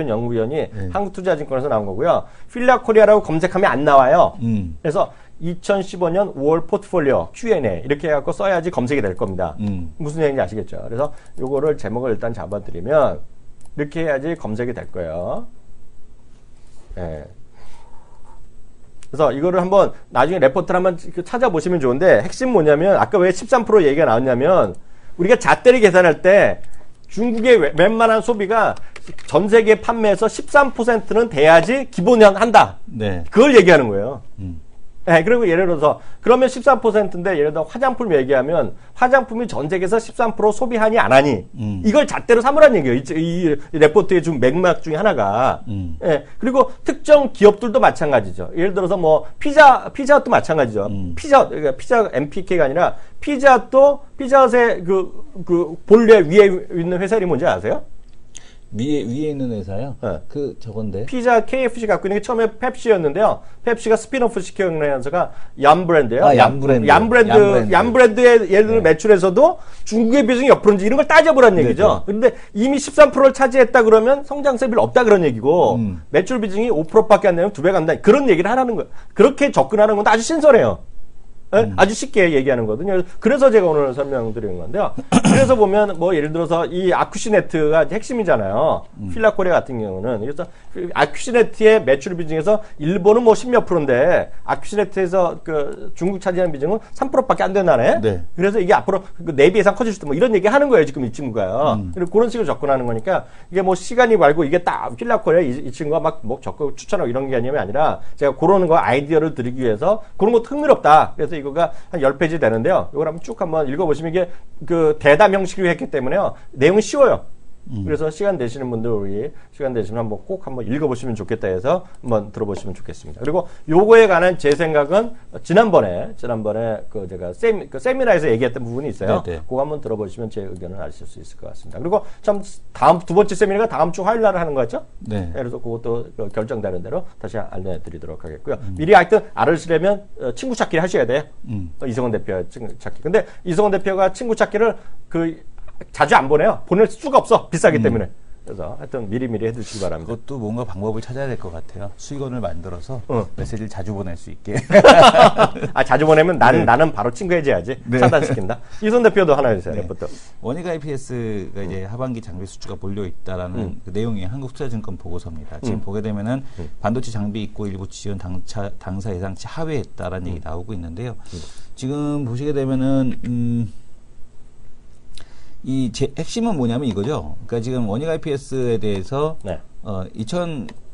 연구위원이 한국투자증권에서 나온 거고요. 필라코리아라고 검색하면 안 나와요. 그래서 2015년 5월 포트폴리오 Q&A 이렇게 해갖고 써야지 검색이 될 겁니다. 무슨 얘기인지 아시겠죠? 그래서 요거를 제목을 일단 잡아드리면 이렇게 해야지 검색이 될 거예요. 네. 그래서 이거를 한번 나중에 레포트를 한번 찾아보시면 좋은데 핵심 뭐냐면 아까 왜 13% 얘기가 나왔냐면 우리가 잣대리 계산할 때 중국의 웬만한 소비가 전 세계 판매에서 13%는 돼야지 기본형 한다. 네. 그걸 얘기하는 거예요. 네, 그리고 예를 들어서 그러면 13%인데 예를 들어 화장품 얘기하면 화장품이 전 세계에서 13% 소비하니 안 하니 이걸 잣대로 삼으라는 얘기예요. 이 레포트의 중 맥락 중에 하나가. 예, 그리고 특정 기업들도 마찬가지죠. 예를 들어서 뭐 피자도 마찬가지죠. 그러니까 피자 MPK가 아니라 피자헛의 본래 위에 있는 회사 이름이 뭔지 아세요? 위에 있는 회사요? 네. 저건데. 피자 KFC 갖고 있는 게 처음에 펩시였는데요. 펩시가 스피노프 시켜낸 회사가 얌브랜드예요. 얌브랜드의 예를 들어 매출에서도 중국의 비중이 몇 프로인지 이런 걸 따져보라는 얘기죠. 그런데 이미 13%를 차지했다 그러면 성장세 별로 없다 그런 얘기고 매출 비중이 5%밖에 안 되면 2배 간다. 그런 얘기를 하라는 거예요. 그렇게 접근하는 건 아주 신선해요. 네? 아주 쉽게 얘기하는 거거든요. 그래서 제가 오늘 설명드리는 건데요. 그래서 보면 뭐 예를 들어서 이 아쿠시네트가 핵심이잖아요. 필라코리아 같은 경우는. 그래서 아쿠시네트의 매출 비중에서 일본은 뭐 10몇 프로인데 아쿠시네트에서 중국 차지하는 비중은 3%밖에 안 된다네. 네. 그래서 이게 앞으로 4배 이상 커질 수도 뭐 이런 얘기 하는 거예요. 지금 이 친구가요. 그리고 그런 식으로 접근하는 거니까 이게 뭐 시간이 말고 이게 딱 필라코리아 이 친구가 막 뭐 적극 추천하고 이런 게 아니라 제가 그런 거 아이디어를 드리기 위해서 그런 것도 흥미롭다. 그래서 이거가 한 10페이지 되는데요. 이걸 한번 쭉 한번 읽어보시면 이게 대담 형식으로 했기 때문에요. 내용이 쉬워요. 그래서 시간 되시는 분들 시간 되시면 한번 꼭 한번 읽어보시면 좋겠다 해서 한번 들어보시면 좋겠습니다. 그리고 요거에 관한 제 생각은 지난번에 제가 세미나에서 얘기했던 부분이 있어요. 네네. 그거 한번 들어보시면 제 의견을 아실 수 있을 것 같습니다. 그리고 참 두 번째 세미나가 다음 주 화요일 날 하는 거 같죠? 네. 그래서 그것도 결정되는 대로 다시 알려드리도록 하겠고요. 미리 하여튼 알으시려면 친구 찾기를 하셔야 돼요. 이성원 대표 친구 찾기. 근데 이성원 대표가 친구 찾기를 자주 안 보내요. 보낼 수가 없어. 비싸기 때문에. 그래서 하여튼 미리미리 해두시기 바랍니다. 그것도 뭔가 방법을 찾아야 될 것 같아요. 수익원을 만들어서 메시지를 자주 보낼 수 있게. 자주 보내면 나는 바로 친구 해줘야지. 네. 차단시킨다. 이성 대표도 하나 해주세요. 네. 레포트. 원익 IPS가 이제 하반기 장비 수주가 몰려 있다라는 그 내용이 한국투자증권 보고서입니다. 지금 보게 되면은 반도체 장비 있고 일부 지원 당사 예상치 하회했다라는 얘기 나오고 있는데요. 지금 보시게 되면은 핵심은 뭐냐면 이거죠. 그러니까 지금 원익 IPS에 대해서 네.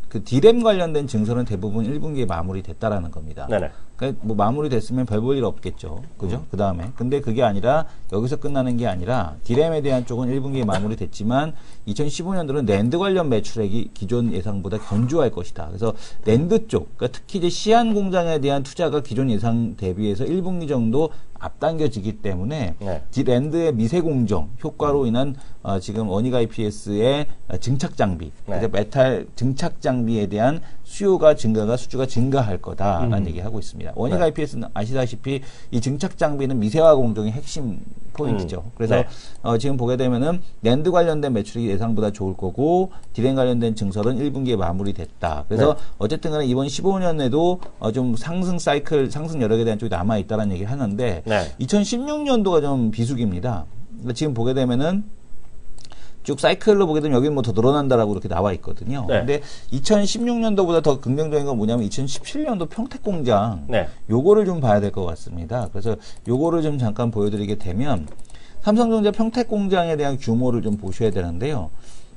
그 D램 관련된 증설은 대부분 1분기에 마무리됐다라는 겁니다. 네네. 그러니까 뭐 마무리됐으면 별 볼 일 없겠죠. 그죠? 그 다음에. 근데 그게 아니라 여기서 끝나는 게 아니라 D램에 대한 쪽은 1분기에 마무리됐지만 2015년도는 낸드 관련 매출액이 기존 예상보다 견조할 것이다. 그래서 낸드 쪽, 그러니까 특히 이제 시안 공장에 대한 투자가 기존 예상 대비해서 1분기 정도 앞당겨지기 때문에 네. 랜드의 미세 공정 효과로 인한 지금 원익 IPS의 증착 장비, 그래서 메탈 증착 장비에 대한 수요가 증가가 수주가 증가할 거다라는 얘기하고 있습니다. 원익 IPS는 아시다시피 이 증착 장비는 미세화 공정의 핵심 포인트죠. 그래서 지금 보게 되면은 랜드 관련된 매출이 예상보다 좋을 거고 디램 관련된 증설은 1분기에 마무리됐다. 그래서 어쨌든 간에 이번 15년에도 좀 상승 사이클, 상승 여력에 대한 쪽이 남아 있다는 얘기를 하는데 2016년도가 좀 비수기입니다. 그러니까 지금 보게 되면은 쭉 사이클로 보게 되면 여기는 뭐 더 늘어난다라고 이렇게 나와 있거든요. 근데 2016년도보다 더 긍정적인 건 뭐냐면 2017년도 평택공장 요거를 좀 봐야 될 것 같습니다. 그래서 요거를 좀 잠깐 보여드리게 되면 삼성전자 평택공장에 대한 규모를 좀 보셔야 되는데요.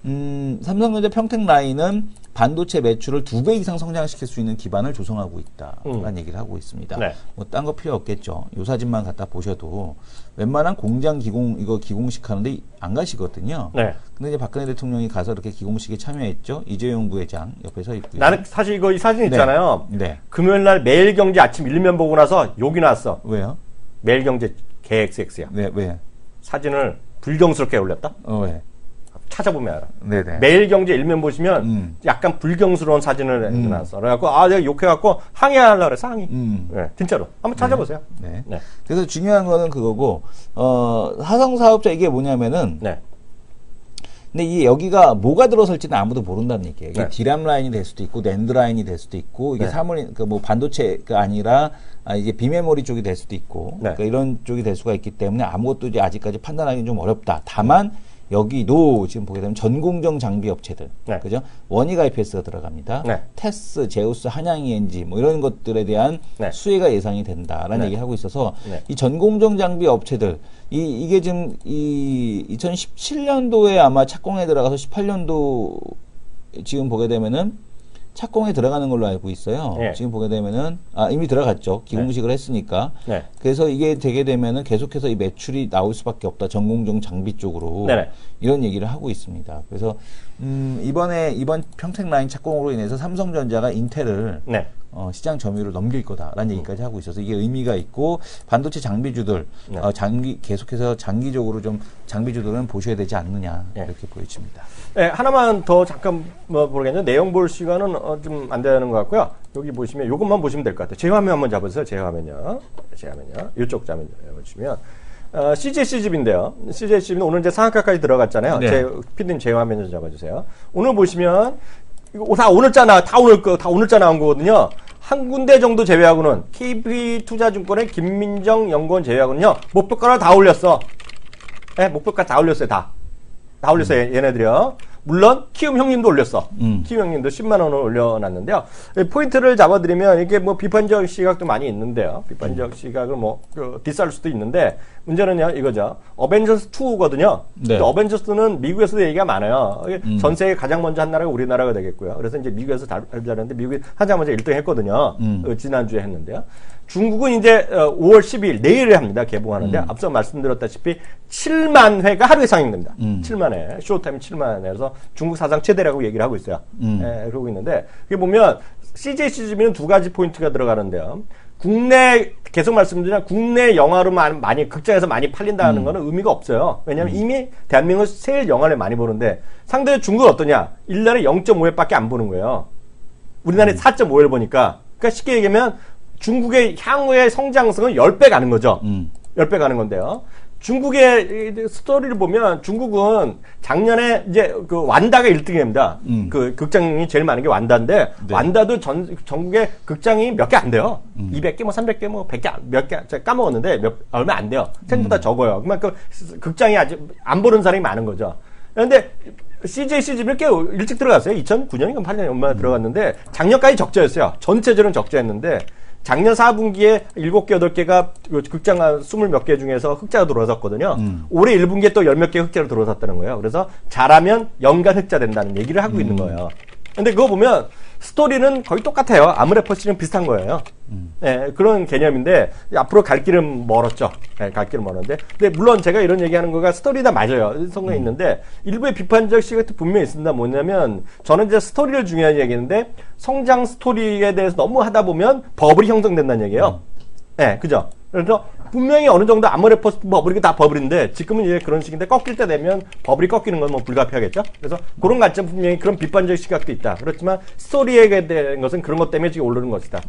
삼성전자 평택 라인은 반도체 매출을 2배 이상 성장시킬 수 있는 기반을 조성하고 있다라는 얘기를 하고 있습니다. 뭐 딴 거 필요 없겠죠. 요 사진만 갖다 보셔도 웬만한 공장 이거 기공식 하는데 안 가시거든요. 근데 이제 박근혜 대통령이 가서 이렇게 기공식에 참여했죠. 이재용 부회장 옆에 서 있고요. 나는 사실 이거 이 사진 있잖아요. 금요일 날 매일경제 아침 일면 보고 나서 욕이 났어. 왜요? 매일경제 개XX야. 왜? 사진을 불경스럽게 올렸다? 왜? 찾아보면 알아. 네네. 매일경제 일면 보시면 약간 불경스러운 사진을 해놨어. 그래갖고 내가 욕해갖고 항의하려고 그랬어. 항의. 진짜로. 한번 찾아보세요. 그래서 중요한 거는 그거고 화성 사업자 이게 뭐냐면은 근데 이게 여기가 뭐가 들어설지는 아무도 모른다는 얘기예요. 이게 D램 라인이 될 수도 있고 낸드 라인이 될 수도 있고 이게 뭐 반도체가 아니라 이제 비메모리 쪽이 될 수도 있고 그러니까 이런 쪽이 될 수가 있기 때문에 아무것도 이제 아직까지 판단하기는 좀 어렵다. 다만 여기도 지금 보게 되면 전공정 장비 업체들, 그죠? 원익 IPS가 들어갑니다. 테스, 제우스, 한양 ENG 뭐 이런 것들에 대한 수혜가 예상이 된다라는 얘기를 하고 있어서 이 전공정 장비 업체들 이게 지금 이 2017년도에 아마 착공에 들어가서 18년도 지금 보게 되면은 착공에 들어가는 걸로 알고 있어요. 지금 보게 되면은 이미 들어갔죠. 기공식을 했으니까. 그래서 이게 되게 되면은 계속해서 이 매출이 나올 수밖에 없다. 전공정 장비 쪽으로 이런 얘기를 하고 있습니다. 그래서 이번 평택 라인 착공으로 인해서 삼성전자가 인텔을 시장 점유율을 넘길 거다라는 얘기까지 하고 있어서 이게 의미가 있고 반도체 장비주들 계속해서 장기적으로 좀 장비주들은 보셔야 되지 않느냐 이렇게 보여집니다. 하나만 더 잠깐 모르겠는데 내용 볼 시간은 좀 안 되는 것 같고요. 여기 보시면 이것만 보시면 될 것 같아요. 제 화면 한번 잡으세요. 제 화면요. 이쪽 화면 보시면 CJC집인데요. CJC집은 오늘 이제 상한가까지 들어갔잖아요. 제 PD님 제 화면 좀 잡아주세요. 오늘 보시면 이거 다 오늘자 나온 거거든요. 한 군데 정도 제외하고는 KB투자증권의 김민정 연구원 제외하고는요. 목표가를 다 올렸어. 목표가 다 올렸어요. 다 올렸어요. 얘네들이요. 물론 키움 형님도 올렸어. 키움 형님도 10만 원을 올려놨는데요. 포인트를 잡아드리면 이게 뭐 비판적 시각도 많이 있는데요. 비판적 시각을 디스할 수도 있는데 문제는요 이거죠. 어벤져스 2거든요. 어벤져스는 미국에서도 얘기가 많아요. 전 세계 가장 먼저 한 나라가 우리나라가 되겠고요. 그래서 이제 미국에서 발표하는데 미국이 하자마자 1등 했거든요. 지난주에 했는데요. 중국은 이제 5월 12일 내일 합니다. 개봉하는데 앞서 말씀드렸다시피 7만 회가 하루에 상영됩니다. 7만 회. 쇼타임 7만 회. 그래서 중국 사상 최대라고 얘기를 하고 있어요. 그러고 있는데 그게 보면 CJCGV는 두 가지 포인트가 들어가는데요. 계속 말씀드리면 국내 영화로 많이 극장에서 많이 팔린다는 거는 의미가 없어요. 왜냐하면 이미 대한민국은 세일 영화를 많이 보는데 상대적으로 중국은 어떠냐? 1년에 0.5회밖에 안 보는 거예요. 우리나라에 4.5회를 보니까 그러니까 쉽게 얘기하면 중국의 향후의 성장성은 10배 가는 거죠. 10배 가는 건데요. 중국의 스토리를 보면 중국은 작년에 이제 그 완다가 1등입니다. 그 극장이 제일 많은 게 완다인데 완다도 전국에 극장이 몇 개 안 돼요. 200개 뭐 300개 뭐 100개 몇 개 제가 까먹었는데 얼마 안 돼요. 생각보다 적어요. 그만큼 극장이 아직 안 보는 사람이 많은 거죠. 그런데 CJCGV를 꽤 일찍 들어갔어요. 2009년인가 8년에 얼마 들어갔는데 작년까지 적자였어요. 전체적으로 적자였는데 작년 4분기에 7개, 8개가 극장 20몇 개 중에서 흑자가 들어섰거든요. 올해 1분기에 또 10몇 개 흑자로 들어섰다는 거예요. 그래서 잘하면 연간 흑자 된다는 얘기를 하고 있는 거예요. 근데 그거 보면 스토리는 거의 똑같아요. 아모레퍼시랑 비슷한 거예요. 예, 그런 개념인데 앞으로 갈 길은 멀었죠. 예, 갈 길은 멀었는데, 근데 물론 제가 이런 얘기하는 거가 스토리 다 맞아요. 성에 있는데 일부의 비판적 시각도 분명히 있습니다. 뭐냐면 저는 이제 스토리를 중요하게 얘기했는데 성장 스토리에 대해서 너무 하다 보면 버블이 형성된다는 얘기예요. 예, 그죠? 그래서 분명히 어느 정도 아모레퍼스 버블이 다 버블인데 지금은 이제 그런 식인데 꺾일 때 되면 버블이 꺾이는 건 뭐 불가피하겠죠. 그래서 그런 관점 분명히 그런 비판적 시각도 있다. 그렇지만 스토리에 대한 것은 그런 것 때문에 지금 오르는 것이다.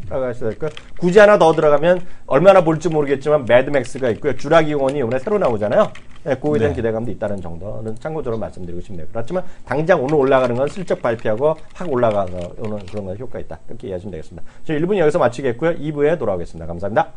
굳이 하나 더 들어가면 얼마나 볼지 모르겠지만 매드맥스가 있고요. 주라기 공원이 이번에 새로 나오잖아요. 네, 그거에 대한 기대감도 있다는 정도는 참고적으로 말씀드리고 싶네요. 그렇지만 당장 오늘 올라가는 건 슬쩍 발표하고 확 올라가는 그런 건 효과 있다. 이렇게 이해하시면 되겠습니다. 저희 1분 여기서 마치겠고요. 2부에 돌아오겠습니다. 감사합니다.